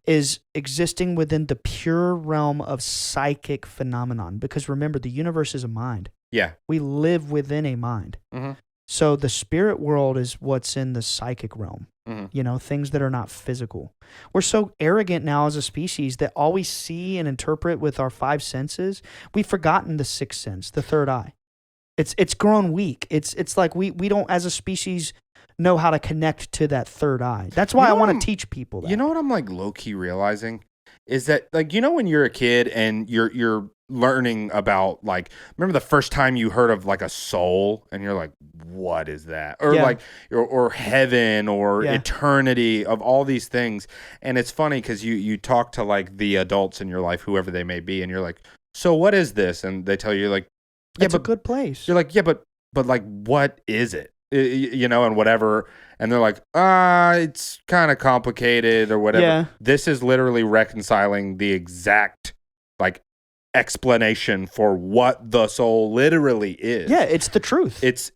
is existing within the pure realm of psychic phenomenon. Because remember, the universe is a mind. Yeah. We live within a mind. Mm-hmm. So the spirit world is what's in the psychic realm. Mm-hmm. Things that are not physical. We're so arrogant now as a species that all we see and interpret with our five senses, we've forgotten the sixth sense, the third eye. It's grown weak. It's like we don't as a species know how to connect to that third eye. That's why I want to teach people that. You know what I'm like low key realizing is that like when you're a kid and you're learning about like remember the first time you heard of like a soul and you're like what is that or like or heaven or eternity of all these things, and it's funny because you talk to like the adults in your life whoever they may be and you're like so what is this, and they tell you like it's a good place. You're like but like what is it, and whatever. And they're like, it's kind of complicated or whatever. Yeah. This is literally reconciling the exact like explanation for what the soul literally is. Yeah, it's the truth. It's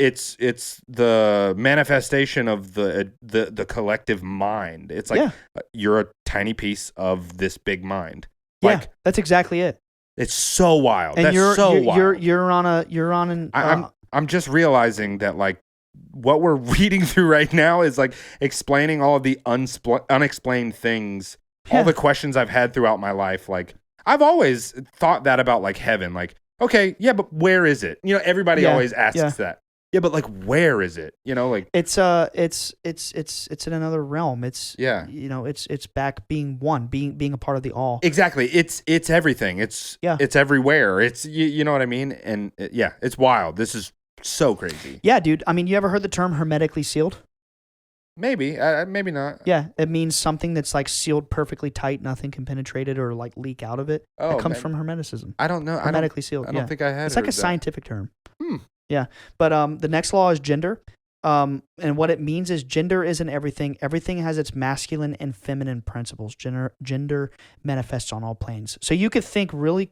the manifestation of the collective mind. It's like you're a tiny piece of this big mind. Like, yeah, that's exactly it. It's so wild. And that's so wild. You're on an. I'm just realizing that like. What we're reading through right now is like explaining all of the unexplained things, all the questions I've had throughout my life. Like I've always thought that about like heaven, like, okay, yeah, but where is it? Everybody always asks that. Yeah, but like, where is it? Like it's in another realm. It's it's back being one, being a part of the all. Exactly. It's everything. It's everywhere. It's you know what I mean? And it's wild. This is so crazy. Yeah, dude. I mean, you ever heard the term hermetically sealed? Maybe. Maybe not. Yeah, it means something that's like sealed perfectly tight, nothing can penetrate it or like leak out of it. Oh, it comes from Hermeticism. I don't know. Hermetically sealed. I don't think I had. It's like a scientific term. Hmm. Yeah, but the next law is gender. And what it means is gender isn't everything. Everything has its masculine and feminine principles. Gender manifests on all planes. So you could think really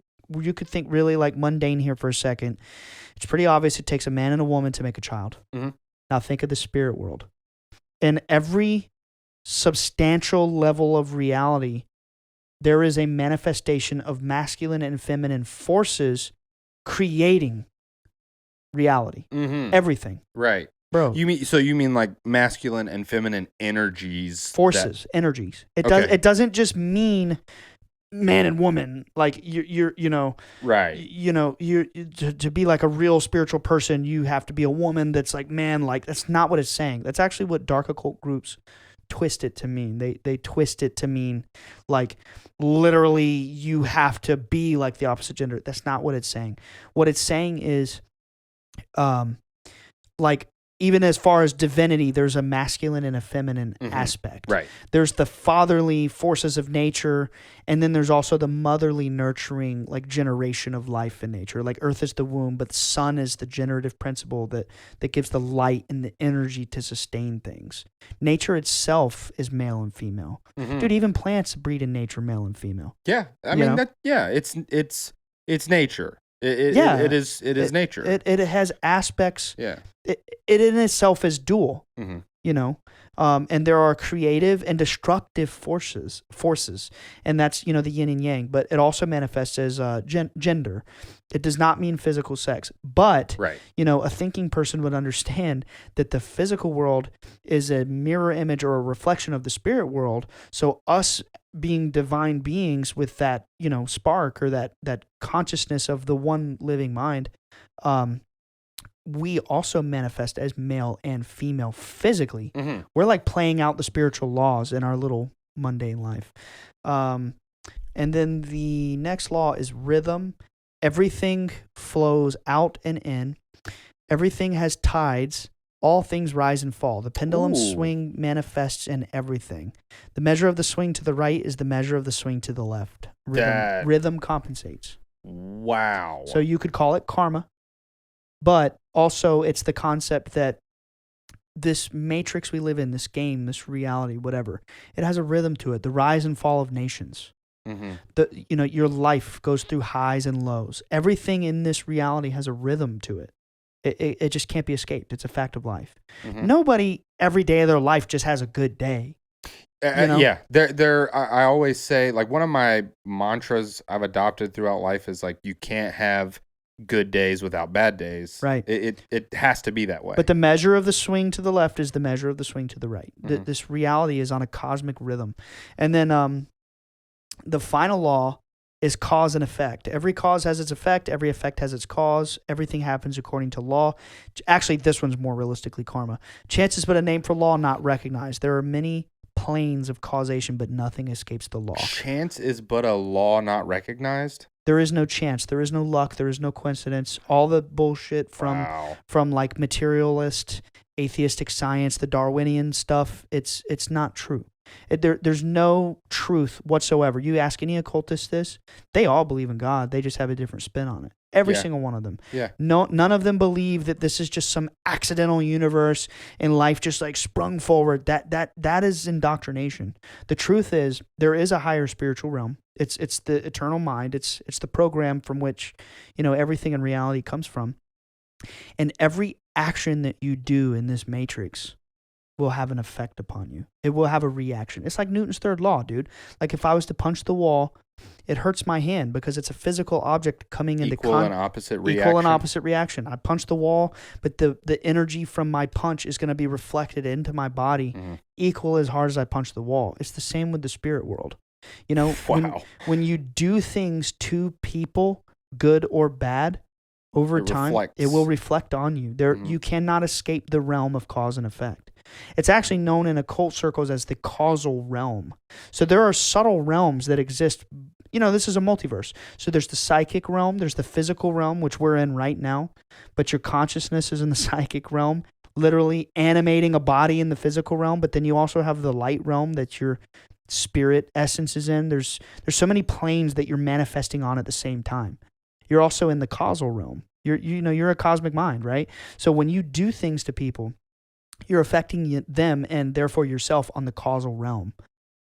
like mundane here for a second. It's pretty obvious it takes a man and a woman to make a child. Mm-hmm. Now think of the spirit world. In every substantial level of reality, there is a manifestation of masculine and feminine forces creating reality. Mm-hmm. Everything. Right. Bro. You mean like masculine and feminine energies. Forces, energies. It doesn't just mean man and woman, like you're right, to be like a real spiritual person you have to be a woman that's like man, like that's not what it's saying. That's actually what dark occult groups twist it to mean. They twist it to mean like literally you have to be like the opposite gender. That's not what it's saying. What it's saying is like even as far as divinity, there's a masculine and a feminine aspect. Right. There's the fatherly forces of nature, and then there's also the motherly nurturing, like generation of life in nature. Like Earth is the womb, but the sun is the generative principle that gives the light and the energy to sustain things. Nature itself is male and female. Mm-hmm. Dude, even plants breed in nature, male and female. Yeah, I mean it's nature. It is nature. It has aspects. Yeah. It in itself is dual. Mm-hmm. And there are creative and destructive forces, and that's the yin and yang. But it also manifests as gender. It does not mean physical sex, but right. A thinking person would understand that the physical world is a mirror image or a reflection of the spirit world. So us being divine beings with that spark or that consciousness of the one living mind, we also manifest as male and female physically. Mm-hmm. We're like playing out the spiritual laws in our little mundane life. And then the next law is rhythm. Everything flows out and in. Everything has tides. All things rise and fall. The pendulum swing manifests in everything. The measure of the swing to the right is the measure of the swing to the left. Rhythm compensates. Wow. So you could call it karma. But also it's the concept that this matrix we live in, this game, this reality, whatever, it has a rhythm to it. The rise and fall of nations. Mm-hmm. Your life goes through highs and lows. Everything in this reality has a rhythm to it. It just can't be escaped. It's a fact of life. Mm-hmm. Nobody every day of their life just has a good day. Yeah. I always say, like, one of my mantras I've adopted throughout life is like, you can't have good days without bad days. Right. It has to be that way. But the measure of the swing to the left is the measure of the swing to the right. Mhm. This reality is on a cosmic rhythm. And then the final law is cause and effect. Every cause has its effect. Every effect has its cause. Everything happens according to law. Actually, this one's more realistically karma. Chance is but a name for law not recognized. There are many planes of causation, but nothing escapes the law. Chance is but a law not recognized. There is no chance. There is no luck. There is no coincidence. All the bullshit from like materialist, atheistic science, the Darwinian stuff, it's not true. There's no truth whatsoever. You ask any occultist this, they all believe in God. They just have a different spin on it. Every single one of them. Yeah. None of them believe that this is just some accidental universe and life just like sprung forward. That is indoctrination. The truth is there is a higher spiritual realm. It's the eternal mind. It's the program from which, everything in reality comes from. And every action that you do in this matrix will have an effect upon you. It will have a reaction. It's like Newton's third law, dude. Like if I was to punch the wall, it hurts my hand because it's a physical object coming into equal and opposite reaction. I punch the wall, but the energy from my punch is going to be reflected into my body equal as hard as I punch the wall. It's the same with the spirit world. Wow. When you do things to people, good or bad, over time, it will reflect on you. You cannot escape the realm of cause and effect. It's actually known in occult circles as the causal realm. So there are subtle realms that exist. This is a multiverse. So there's the psychic realm, there's the physical realm, which we're in right now, but your consciousness is in the psychic realm, literally animating a body in the physical realm, but then you also have the light realm that your spirit essence is in. There's so many planes that you're manifesting on at the same time. You're also in the causal realm. You're a cosmic mind, right? So when you do things to people, you're affecting them and therefore yourself on the causal realm.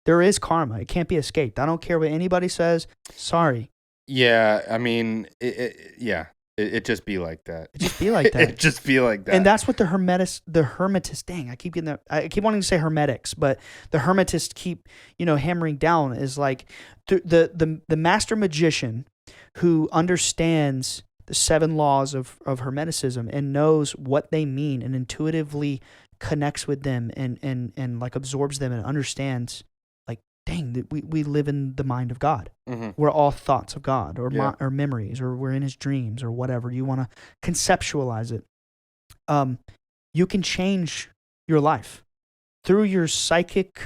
There is karma. It can't be escaped. I don't care what anybody says. Sorry. Yeah, I mean, it just be like that. It just be like that. It just be like that. And that's what the Hermetist, dang, I keep wanting to say Hermetics, but the Hermetists keep, hammering down is like the master magician who understands the 7 laws of Hermeticism and knows what they mean and intuitively connects with them and like absorbs them and understands, like, dang, we live in the mind of God. Mm-hmm. We're all thoughts of God or memories, or we're in his dreams, or whatever you want to conceptualize it. You can change your life through your psychic,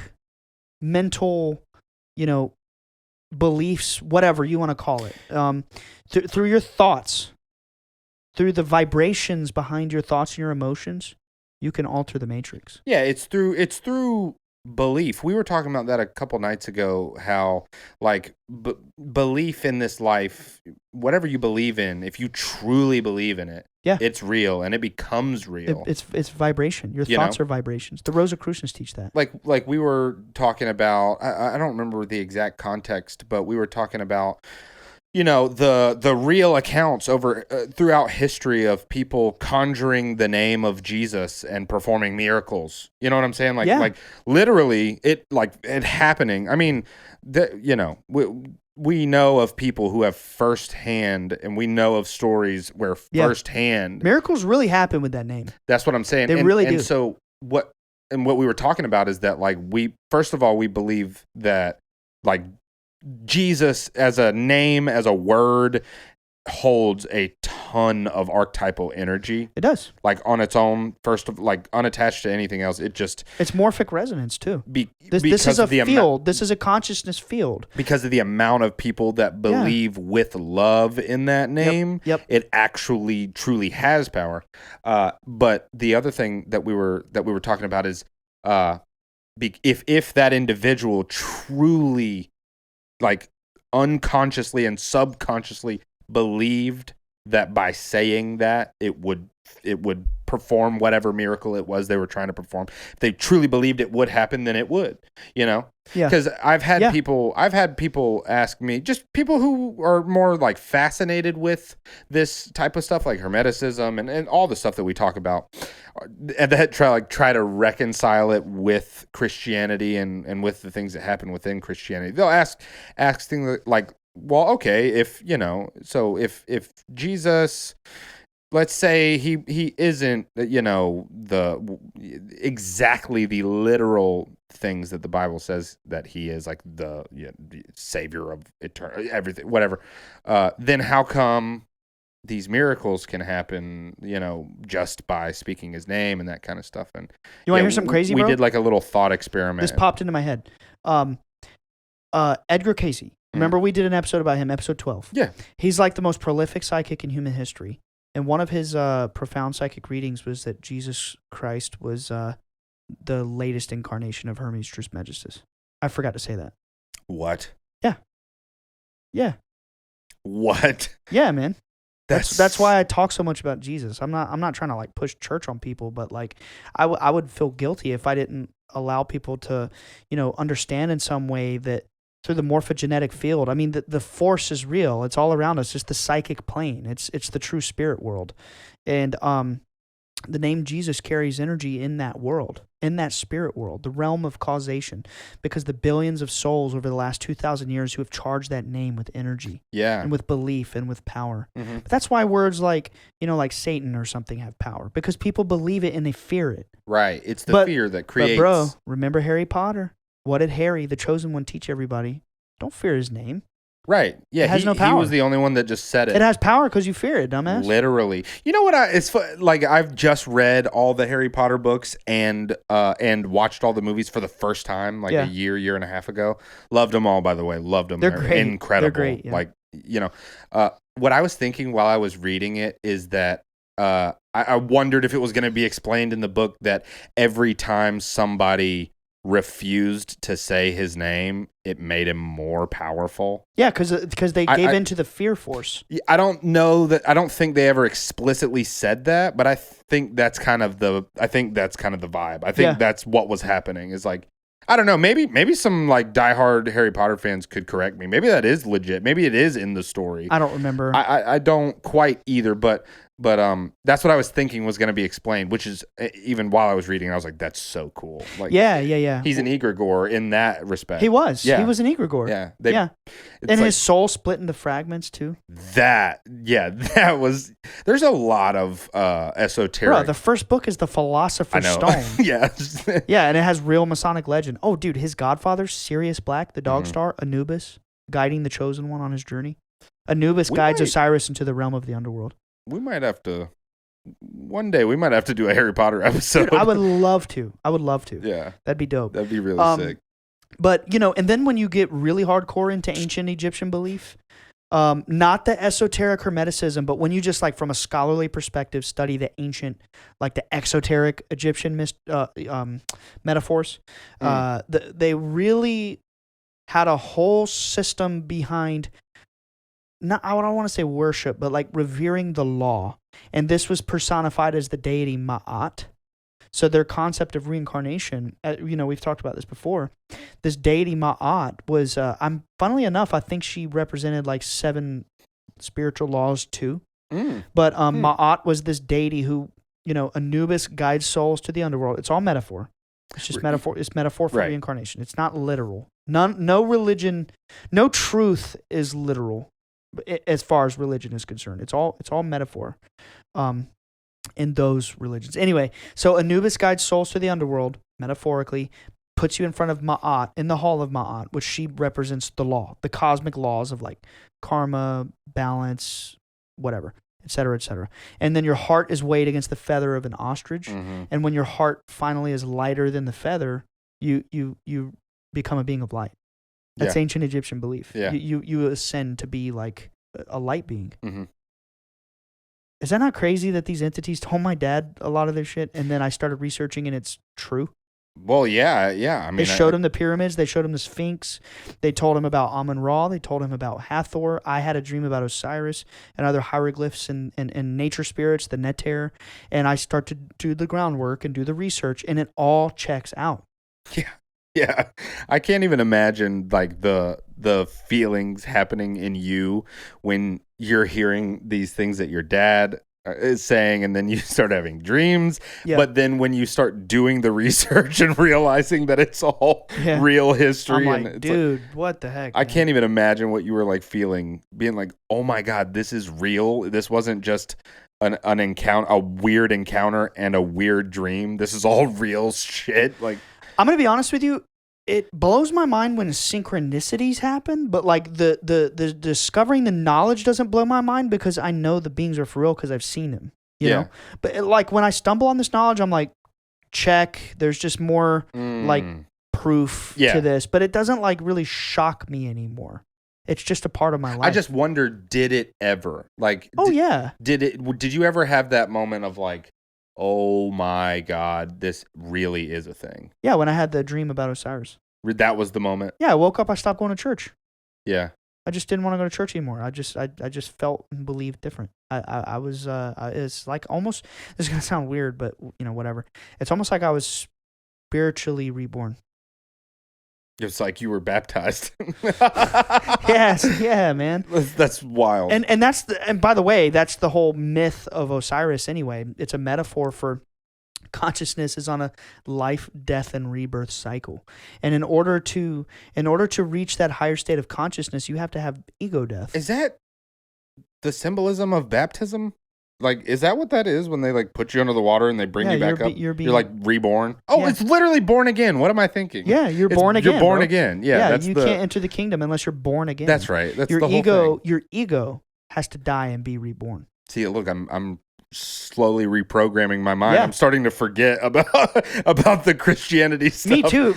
mental, beliefs, whatever you want to call it, through your thoughts, through the vibrations behind your thoughts and your emotions, you can alter the matrix. Yeah, it's through belief. We were talking about that a couple nights ago, how like belief in this life, whatever you believe in, if you truly believe in it, it's real and it becomes real. It's vibration. Your thoughts are vibrations. The Rosicrucians teach that. Like we were talking about, I don't remember the exact context, but we were talking about, the real accounts over throughout history of people conjuring the name of Jesus and performing miracles. You know what I'm saying? Like literally it happening. I mean, we know of people who have firsthand, and we know of stories where firsthand miracles really happen with that name. That's what I'm saying. They really do. And so what we were talking about is that like we believe that like Jesus as a name, as a word, holds a ton of archetypal energy. It does. Like on its own, unattached to anything else. It's morphic resonance too. This is a field. This is a consciousness field. Because of the amount of people that believe with love in that name, it actually truly has power. But the other thing that we were talking about is if that individual truly, like, unconsciously and subconsciously believed that by saying that it would perform whatever miracle it was they were trying to perform. If they truly believed it would happen, then it would, because I've had people ask me, just people who are more like fascinated with this type of stuff, like Hermeticism and all the stuff that we talk about, and that try to reconcile it with Christianity and with the things that happen within Christianity. They'll ask things like, well, okay, if if Jesus, let's say he isn't, exactly the literal things that the Bible says that he is, like the savior of eternal everything, whatever. Then how come these miracles can happen, just by speaking his name and that kind of stuff? And you want to hear something crazy, we bro? did like a little thought experiment. This popped into my head. Edgar Cayce. Remember we did an episode about him, episode 12. Yeah. He's like the most prolific psychic in human history. And one of his profound psychic readings was that Jesus Christ was the latest incarnation of Hermes Trismegistus. I forgot to say that. What? Yeah. What? Yeah, man. That's why I talk so much about Jesus. I'm not trying to like push church on people, but like I would feel guilty if I didn't allow people to, understand in some way that through the morphogenetic field. I mean, the force is real. It's all around us. It's the psychic plane. It's the true spirit world. And the name Jesus carries energy in that world, in that spirit world, the realm of causation, because the billions of souls over the last 2,000 years who have charged that name with energy, and with belief and with power. Mm-hmm. But that's why words like, like Satan or something have power, because people believe it and they fear it. Right. It's the fear that creates. But bro, remember Harry Potter? What did Harry, the chosen one, teach everybody? Don't fear his name. Right. Yeah. It has no power. He was the only one that just said it. It has power because you fear it, dumbass. Literally. You know what? I've just read all the Harry Potter books and watched all the movies for the first time, a year and a half ago. Loved them all, by the way. Loved them. They're great. Incredible. They're great. Yeah. What I was thinking while I was reading it is that I wondered if it was going to be explained in the book that every time somebody refused to say his name, it made him more powerful. Yeah, because they gave into the fear force. I don't think they ever explicitly said that, but I think that's kind of the vibe. I think that's what was happening. Is like, I don't know, maybe some like diehard Harry Potter fans could correct me. Maybe that is legit. Maybe it is in the story. I don't remember. I don't quite either, but that's what I was thinking was going to be explained, which is, even while I was reading, I was like, that's so cool. Like, yeah. He's an egregor in that respect. He was. Yeah. He was an egregor. Yeah. And his soul split into fragments too. That was, there's a lot of esoteric. Bro, the first book is the Philosopher's Stone. Yeah. Yeah, and it has real Masonic legend. Oh, dude, his godfather, Sirius Black, the dog star, Anubis, guiding the chosen one on his journey. Anubis guides Osiris into the realm of the underworld. We might have to, one day, do a Harry Potter episode. Dude, I would love to. Yeah. That'd be dope. That'd be really sick. But, and then when you get really hardcore into ancient Egyptian belief, not the esoteric Hermeticism, but when you just like from a scholarly perspective study the ancient, like the exoteric Egyptian metaphors, they really had a whole system behind, I don't want to say worship, but like revering the law. And this was personified as the deity Ma'at. So their concept of reincarnation, we've talked about this before. This deity Ma'at was, funnily enough, I think she represented like 7 spiritual laws too. But Ma'at was this deity who, Anubis guides souls to the underworld. It's all metaphor. It's just metaphor. It's metaphor for reincarnation. It's not literal. No religion, no truth is literal as far as religion is concerned. It's all metaphor. In those religions. Anyway, so Anubis guides souls to the underworld, metaphorically, puts you in front of Ma'at, in the hall of Ma'at, which she represents the law, the cosmic laws of like karma, balance, whatever, etc., etc. And then your heart is weighed against the feather of an ostrich. And when your heart finally is lighter than the feather, you become a being of light. That's ancient Egyptian belief. Yeah. You ascend to be like a light being. Is that not crazy that these entities told my dad a lot of their shit, and then I started researching and it's true? Well, yeah. I mean, they showed him the pyramids. They showed him the Sphinx. They told him about Amun-Ra. They told him about Hathor. I had a dream about Osiris and other hieroglyphs and nature spirits, the Neter. And I start to do the groundwork and do the research, and it all checks out. Yeah. I can't even imagine like the feelings happening in you when you're hearing these things that your dad is saying, and then you start having dreams. Yeah. But then when you start doing the research and realizing that it's all real history, I'm like, and dude, what the heck? I can't even imagine what you were like feeling, being like, oh my God, this is real. This wasn't just an encounter, a weird encounter and a weird dream. This is all real shit. Like, I'm gonna be honest with you. It blows my mind when synchronicities happen, but like the discovering the knowledge doesn't blow my mind because I know the beings are for real because I've seen them. You know, but like when I stumble on this knowledge, I'm like, check. There's just more like proof to this, but it doesn't like really shock me anymore. It's just a part of my life. I just wonder, did it ever? Like, did you ever have that moment of like, oh my God, this really is a thing? Yeah, when I had the dream about Osiris. That was the moment? Yeah, I woke up, I stopped going to church. Yeah. I just didn't want to go to church anymore. I just felt and believed different. I was, it's like almost, this is going to sound weird, but you know, whatever. It's almost like I was spiritually reborn. It's like you were baptized. Yes, yeah, man. That's wild. And that's and by the way, that's the whole myth of Osiris anyway. It's a metaphor for consciousness is on a life, death, and rebirth cycle. And in order to reach that higher state of consciousness, you have to have ego death. Is that the symbolism of baptism? Like, is that what that is when they like put you under the water and they bring you back up? You're like reborn. Oh, it's literally born again. What am I thinking? Yeah, you're born again. You're born again. Yeah, you can't enter the kingdom unless you're born again. That's right. That's your the whole ego. thing. Your ego has to die and be reborn. See, look, I'm slowly reprogramming my mind. Yeah. I'm starting to forget about the Christianity stuff. Me too.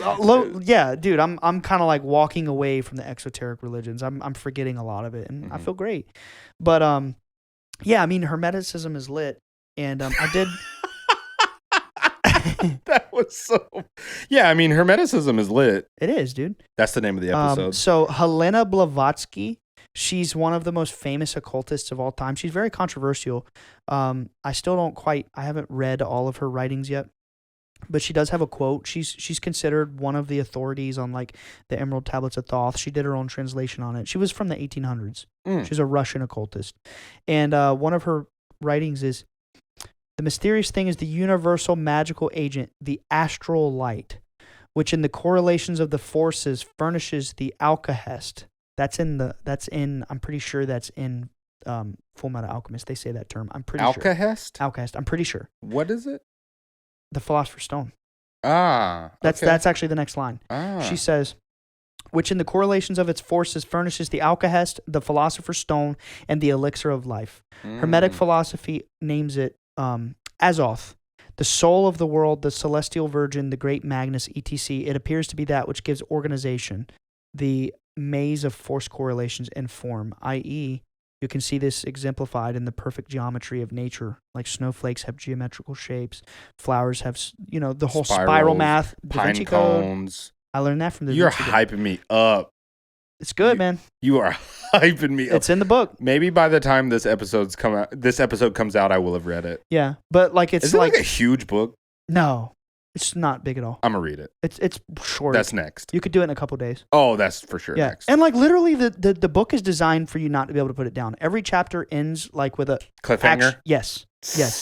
Yeah, dude. I'm kind of like walking away from the exoteric religions. I'm forgetting a lot of it, and I feel great. But yeah, I mean, Hermeticism is lit, and I did. That was so. Yeah, I mean, Hermeticism is lit. It is, dude. That's the name of the episode. So Helena Blavatsky, she's one of the most famous occultists of all time. She's very controversial. I haven't read all of her writings yet, but she does have a quote. She's considered one of the authorities on like the Emerald Tablets of Thoth. She did her own translation on it. She was from the 1800s. She's a Russian occultist. And one of her writings is, the mysterious thing is the universal magical agent, the astral light, which in the correlations of the forces furnishes the alkahest. I'm pretty sure that's in Full Metal Alchemist. They say that term. I'm pretty sure. Alkahest? I'm pretty sure. What is it? The Philosopher's Stone. Okay. That's actually the next line. She says, which in the correlations of its forces furnishes the alkahest, the Philosopher's Stone, and the elixir of life. Hermetic philosophy names it Azoth, the soul of the world, the celestial virgin, the great Magnus, etc. It appears to be that which gives organization, the maze of force correlations and form, i.e., you can see this exemplified in the perfect geometry of nature. Like snowflakes have geometrical shapes, flowers have, the whole spiral math, Da Vinci cones. Code. I learned that from the. You're hyping me up. It's good, man. You are hyping me up. It's in the book. Maybe by the time this episode comes out, I will have read it. Yeah, but like it's Is it like a huge book? No, it's not big at all. I'm gonna read it. It's short. That's next. You could do it in a couple of days. Oh, that's for sure. Yeah, next. and like literally, the book is designed for you not to be able to put it down. Every chapter ends like with a cliffhanger. Yes.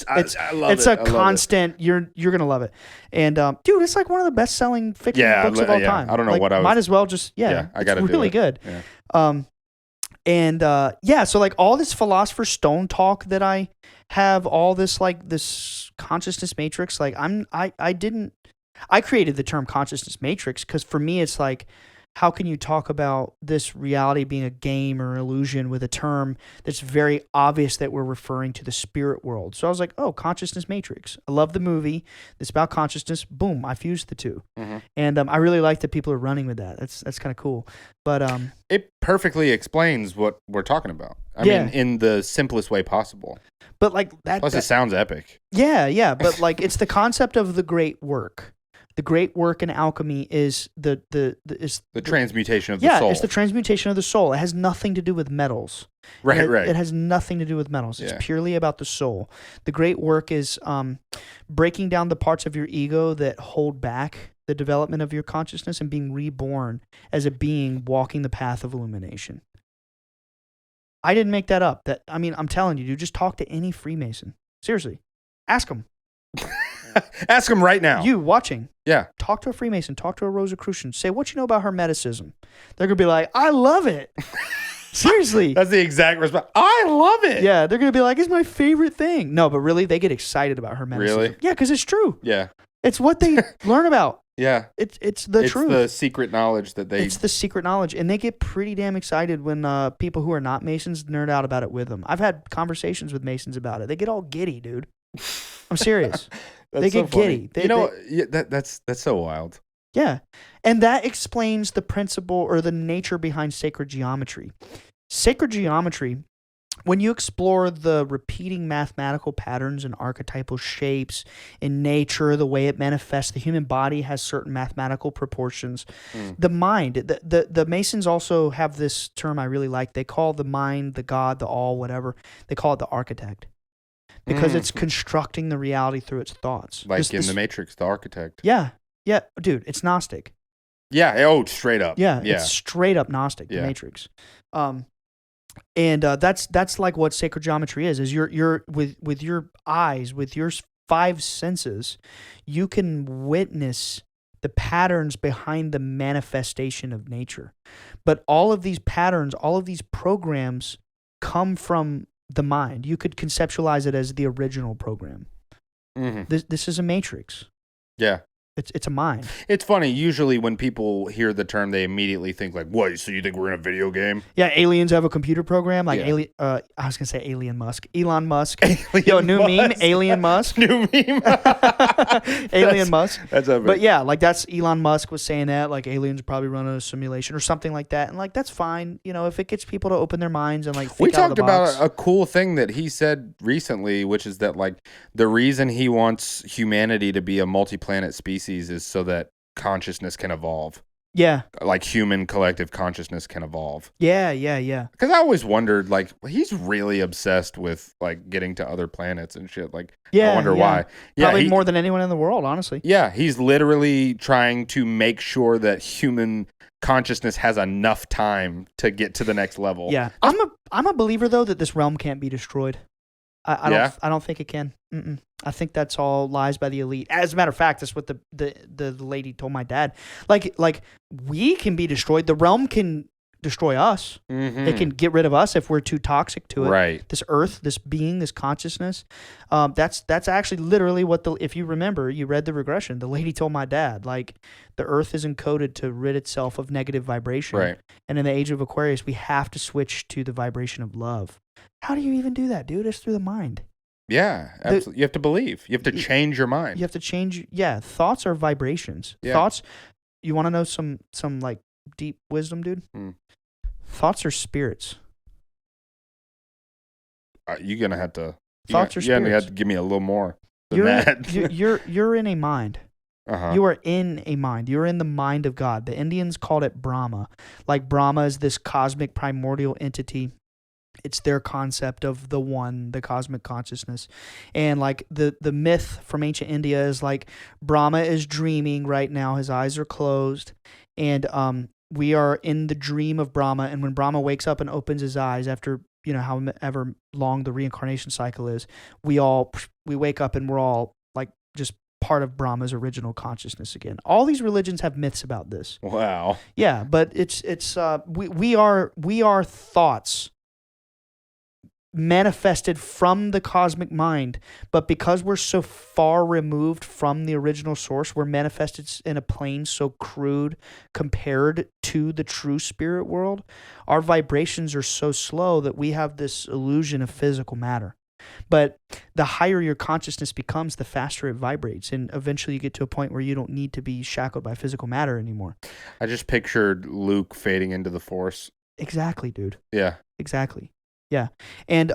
I love it's it. a constant. You're gonna love it, and dude, it's like one of the best selling fiction books of all time. I don't know like, what I was. Might as well just I got to It's really do it. good. Yeah. So like all this Philosopher's Stone talk that I have, all this like this consciousness matrix, like I created the term consciousness matrix because for me it's like, how can you talk about this reality being a game or illusion with a term that's very obvious that we're referring to the spirit world? So I was like, oh, consciousness matrix. I love the movie. It's about consciousness. Boom, I fused the two. And I really like that people are running with that. That's kind of cool. But it perfectly explains what we're talking about. I mean, in the simplest way possible. But like that. Plus, it sounds epic. Yeah. But like, it's the concept of the great work. The great work in alchemy is the transmutation of the soul. Yeah, it's the transmutation of the soul. It has nothing to do with metals. Right. It has nothing to do with metals. It's purely about the soul. The great work is breaking down the parts of your ego that hold back the development of your consciousness and being reborn as a being walking the path of illumination. I didn't make that up. I'm telling you, dude, just talk to any Freemason. Seriously. Ask them. Ask them right now. You watching. Yeah. Talk to a Freemason. Talk to a Rosicrucian. Say what you know about Hermeticism. They're going to be like, I love it. Seriously. That's the exact response. I love it. Yeah, they're going to be like, it's my favorite thing. No, but really, they get excited about Hermeticism. Really? Yeah, because it's true. Yeah. It's what they learn about. Yeah. It's the truth. It's the secret knowledge that they... It's the secret knowledge. And they get pretty damn excited when people who are not Masons nerd out about it with them. I've had conversations with Masons about it. They get all giddy, dude. I'm serious. They get giddy. That's so wild. Yeah. And that explains the principle or the nature behind sacred geometry. Sacred geometry, when you explore the repeating mathematical patterns and archetypal shapes in nature, the way it manifests, the human body has certain mathematical proportions. The mind, the Masons also have this term I really like. They call the mind, the God, the all, whatever. They call it the architect. Because it's constructing the reality through its thoughts. Like in The Matrix, the architect. Yeah. Yeah. Dude, it's Gnostic. Yeah. Oh, straight up. Yeah. It's straight up Gnostic, the Matrix. And that's like what sacred geometry is you're with your eyes, with your five senses, you can witness the patterns behind the manifestation of nature. But all of these patterns, all of these programs come from the mind. You could conceptualize it as the original program. This is a matrix. Yeah. It's a mind. It's funny. Usually when people hear the term, they immediately think like, what? So you think we're in a video game? Yeah, aliens have a computer program. Like I was going to say Alien Musk. Elon Musk. New meme, Alien Musk. New meme. Alien Musk. That's epic. But yeah, like that's Elon Musk was saying that, like aliens probably run a simulation or something like that. And like, that's fine. You know, if it gets people to open their minds and like think out of the box. We talked about a cool thing that he said recently, which is that like the reason he wants humanity to be a multi-planet species is so that consciousness can evolve. Yeah. Like human collective consciousness can evolve. Yeah. Because I always wondered, like, he's really obsessed with like getting to other planets and shit. Like, I wonder why. Probably more than anyone in the world, honestly. Yeah, he's literally trying to make sure that human consciousness has enough time to get to the next level. Yeah. I'm a believer though that this realm can't be destroyed. I don't think it can. I think that's all lies by the elite. As a matter of fact, that's what the lady told my dad. Like we can be destroyed. The realm can destroy us. It can get rid of us if we're too toxic to it. Right. This earth, this being, this consciousness. That's actually literally what if you remember, you read the regression. The lady told my dad, like, the earth is encoded to rid itself of negative vibration. Right. And in the age of Aquarius, we have to switch to the vibration of love. How do you even do that, dude? It's through the mind. Yeah, absolutely. You have to believe. You have to change your mind. You have to change. Yeah, thoughts are vibrations. Yeah. Thoughts. You want to know some like deep wisdom, dude? Thoughts are spirits. You're gonna have to. Thoughts are spirits. You're gonna have to give me a little more than that. You're in a mind. You are in a mind. You're in the mind of God. The Indians called it Brahma. Like Brahma is this cosmic primordial entity. It's their concept of the one, the cosmic consciousness. And like the myth from ancient India is like Brahma is dreaming right now. His eyes are closed. And we are in the dream of Brahma. And when Brahma wakes up and opens his eyes after, you know, however long the reincarnation cycle is, we wake up and we're all like just part of Brahma's original consciousness again. All these religions have myths about this. Wow. Yeah, but we are thoughts manifested from the cosmic mind, but because we're so far removed from the original source, we're manifested in a plane so crude compared to the true spirit world. Our vibrations are so slow that we have this illusion of physical matter. But the higher your consciousness becomes, the faster it vibrates, and eventually you get to a point where you don't need to be shackled by physical matter anymore. I just pictured Luke fading into the Force. Exactly, dude. Yeah. Exactly. Yeah. And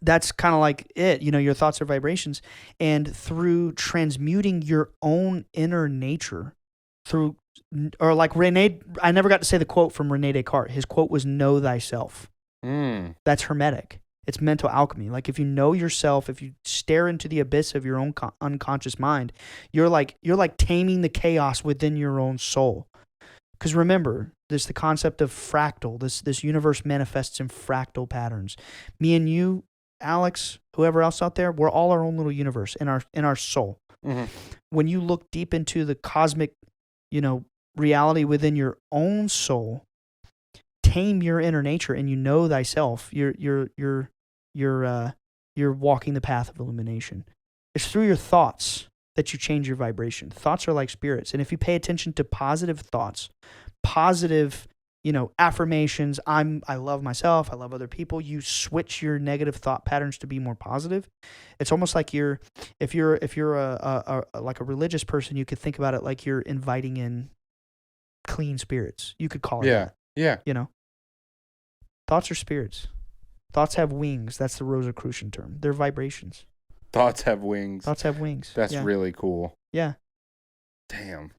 that's kind of like it. You know, your thoughts are vibrations. And through transmuting your own inner nature through, or like I never got to say the quote from Rene Descartes. His quote was, "Know thyself." That's Hermetic. It's mental alchemy. Like if you know yourself, if you stare into the abyss of your own unconscious mind, you're like taming the chaos within your own soul. Because remember, there's the concept of fractal. This universe manifests in fractal patterns. Me and you Alex, whoever else out there, we're all our own little universe in our soul. Mm-hmm. When you look deep into the cosmic, reality within your own soul, tame your inner nature, and you know thyself. You're walking the path of illumination. It's through your thoughts that you change your vibration. Thoughts are like spirits, and if you pay attention to positive thoughts, positive, affirmations, I love myself, I love other people, you switch your negative thought patterns to be more positive. It's almost like if you're like a religious person, you could think about it like you're inviting in clean spirits. You could call it that. Yeah. Thoughts are spirits. Thoughts have wings. That's the Rosicrucian term. They're vibrations. Thoughts have wings. Thoughts have wings. That's really cool. Yeah. Damn.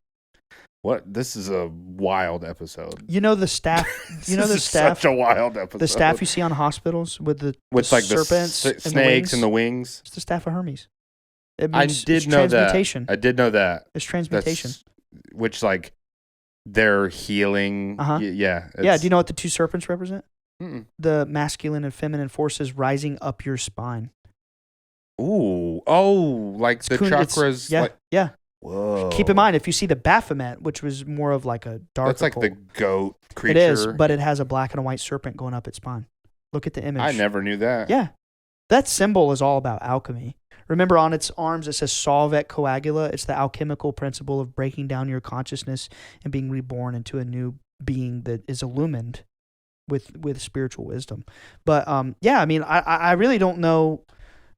What? This is a wild episode. The staff. This is such a wild episode. The staff you see on hospitals with the like serpents, the snakes and the wings. It's the staff of Hermes. It I means did it's know that. transmutation. I did know that. It's transmutation. Which like they're healing. Yeah. Yeah. Do you know what the two serpents represent? Mm-mm. The masculine and feminine forces rising up your spine. Ooh. Oh, like the chakras. Yeah. Whoa. Keep in mind, if you see the Baphomet, which was more of like a dark. That's like the goat creature. It is, but it has a black and a white serpent going up its spine. Look at the image. I never knew that. Yeah. That symbol is all about alchemy. Remember, on its arms, it says Solvet Coagula. It's the alchemical principle of breaking down your consciousness and being reborn into a new being that is illumined with spiritual wisdom. But I really don't know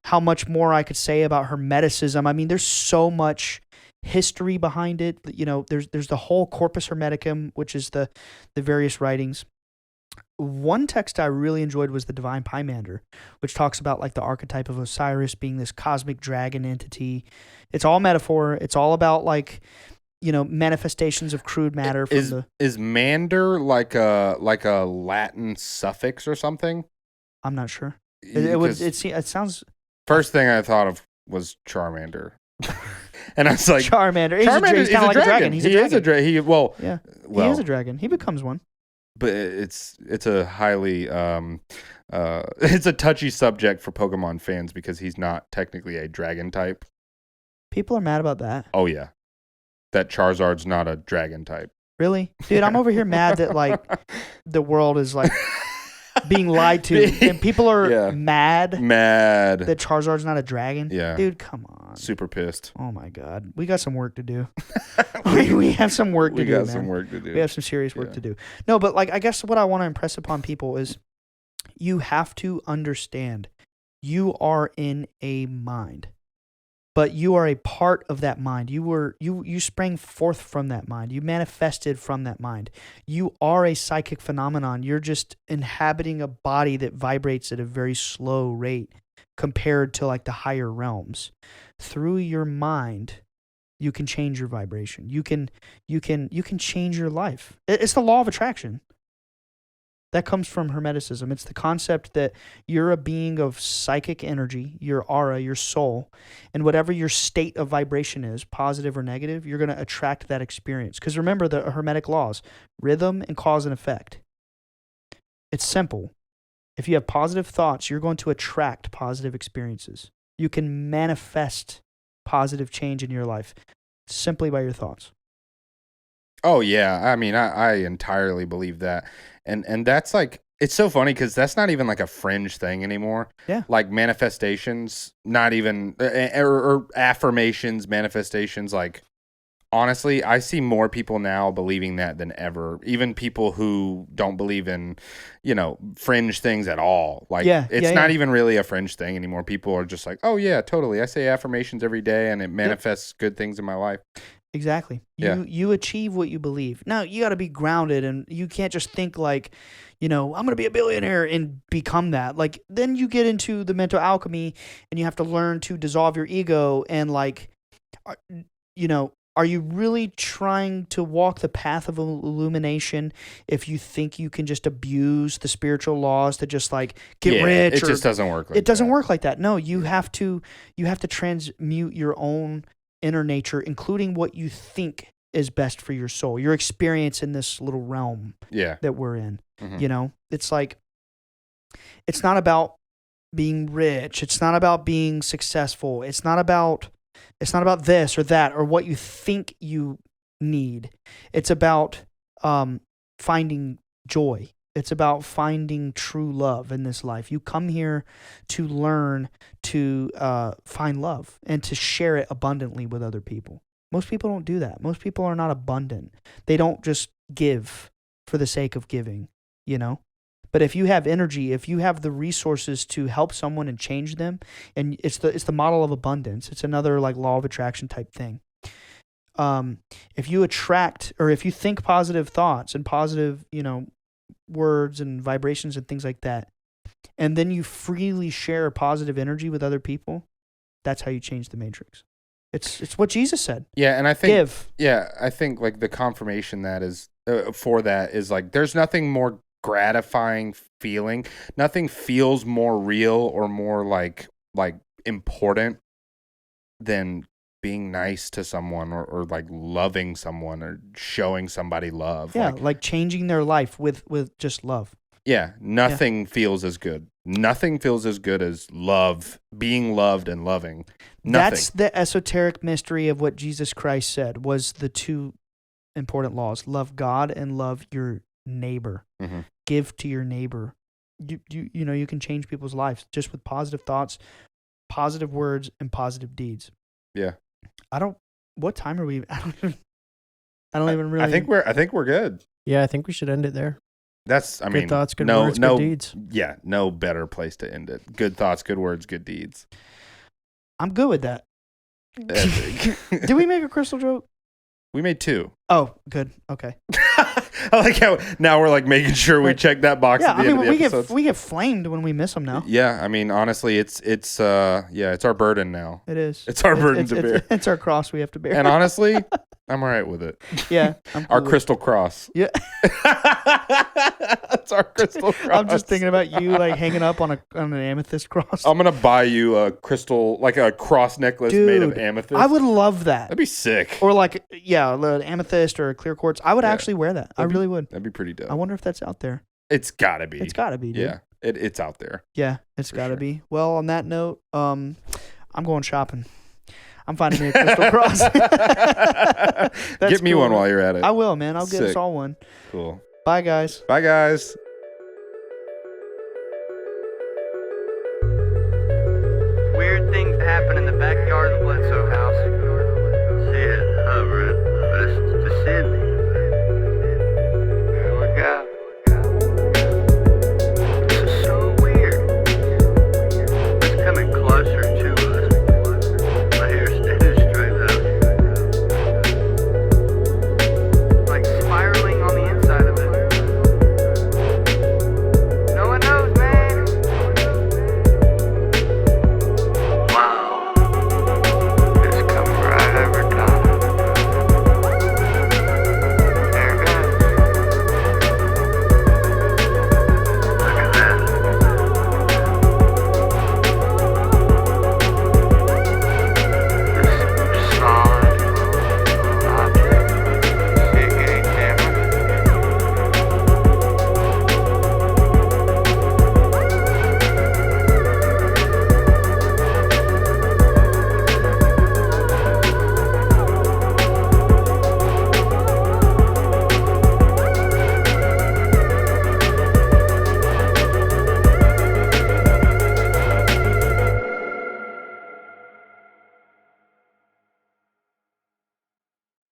how much more I could say about Hermeticism. I mean, there's so much history behind it. There's the whole Corpus Hermeticum, which is the various writings. One text I really enjoyed was the Divine Piemander, which talks about like the archetype of Osiris being this cosmic dragon entity. It's all metaphor. It's all about like, manifestations of crude matter. Is mander like a Latin suffix or something? I'm not sure. It sounds. First thing I thought of was Charmander. And I was like, Charmander. He's kind of like a dragon. He is a dragon. He is a dragon. He becomes one. But it's a highly it's a touchy subject for Pokemon fans because he's not technically a dragon type. People are mad about that. Oh yeah, that Charizard's not a dragon type. Really, dude? I'm over here mad that like the world is like being lied to, and people are mad that Charizard's not a dragon. Yeah, dude, come on. Super pissed. Oh my god, we got some work to do. we have some work to do. We got some work to do. We have some serious work to do. No, but like I guess what I want to impress upon people is you have to understand you are in a mind, but you are a part of that mind. You sprang forth from that mind. You manifested from that mind. You are a psychic phenomenon. You're just inhabiting a body that vibrates at a very slow rate compared to like the higher realms. Through your mind, you can change your vibration. You can change your life. It's the law of attraction. That comes from Hermeticism. It's the concept that you're a being of psychic energy, your aura, your soul, and whatever your state of vibration is, positive or negative, you're going to attract that experience. Because remember the Hermetic laws, rhythm and cause and effect. It's simple. If you have positive thoughts, you're going to attract positive experiences. You can manifest positive change in your life simply by your thoughts. Oh yeah, I mean, I entirely believe that, and that's like, it's so funny because that's not even like a fringe thing anymore. Yeah, like manifestations, not even or affirmations, manifestations. Like honestly, I see more people now believing that than ever. Even people who don't believe in, fringe things at all. Like it's not even really a fringe thing anymore. People are just like, oh yeah, totally. I say affirmations every day, and it manifests good things in my life. Exactly. You achieve what you believe. Now, you got to be grounded, and you can't just think like, I'm going to be a billionaire and become that. Like, then you get into the mental alchemy, and you have to learn to dissolve your ego and like, are you really trying to walk the path of illumination if you think you can just abuse the spiritual laws to just like get rich? It just doesn't work like that. It doesn't work like that. No, you have to transmute your own inner nature, including what you think is best for your soul, your experience in this little realm that we're in. Mm-hmm. It's like, it's not about being rich. It's not about being successful. It's not about this or that or what you think you need. It's about finding joy. It's about finding true love in this life. You come here to learn to find love and to share it abundantly with other people. Most people don't do that. Most people are not abundant. They don't just give for the sake of giving, you know? But if you have energy, if you have the resources to help someone and change them, and it's the model of abundance. It's another like law of attraction type thing. If you attract, or if you think positive thoughts and positive, you know, words and vibrations and things like that, and then you freely share positive energy with other people, that's how you change the matrix. It's what Jesus said. Yeah, and I think Give. Yeah, I think like the confirmation that is for that is like there's nothing more gratifying feeling. Nothing feels more real or more like important than being nice to someone or like loving someone or showing somebody love. Yeah, like changing their life with just love. Yeah, nothing feels as good. Nothing feels as good as love, being loved and loving. Nothing. That's the esoteric mystery of what Jesus Christ said was the two important laws: love God and love your neighbor. Mm-hmm. Give to your neighbor. You know, you can change people's lives just with positive thoughts, positive words, and positive deeds. Yeah. What time are we? I don't even really. I think we're good. Yeah, I think we should end it there. That's, I mean, Good thoughts, good words, good deeds. Yeah, no better place to end it. Good thoughts, good words, good deeds. I'm good with that. Did we make a crystal joke? We made 2. Oh, good. Okay. I like how now we're like making sure we check that box at the end of the episodes. we get flamed when we miss them now. Yeah, I mean, honestly, it's our burden now. It is. It's our burden to bear. It's our cross we have to bear. And honestly, I'm all right with it. Yeah. I'm cool our with crystal cross. Yeah. That's our crystal cross. I'm just thinking about you like hanging up on an amethyst cross. I'm gonna buy you a crystal, like a cross necklace made of amethyst. I would love that. That'd be sick. Or like, yeah, an amethyst or a clear quartz. I would actually wear that. I really would. That'd be pretty dope. I wonder if that's out there. It's gotta be. It's gotta be, dude. Yeah, it's out there. Yeah, it's gotta be. Well, on that note, I'm going shopping. I'm finding me a crystal cross. Get me one while you're at it. I will, man. I'll get us all one. Cool. Bye, guys. Bye, guys. Weird things happen in the backyard of the Bledsoe house. See it hovering, but it's descending.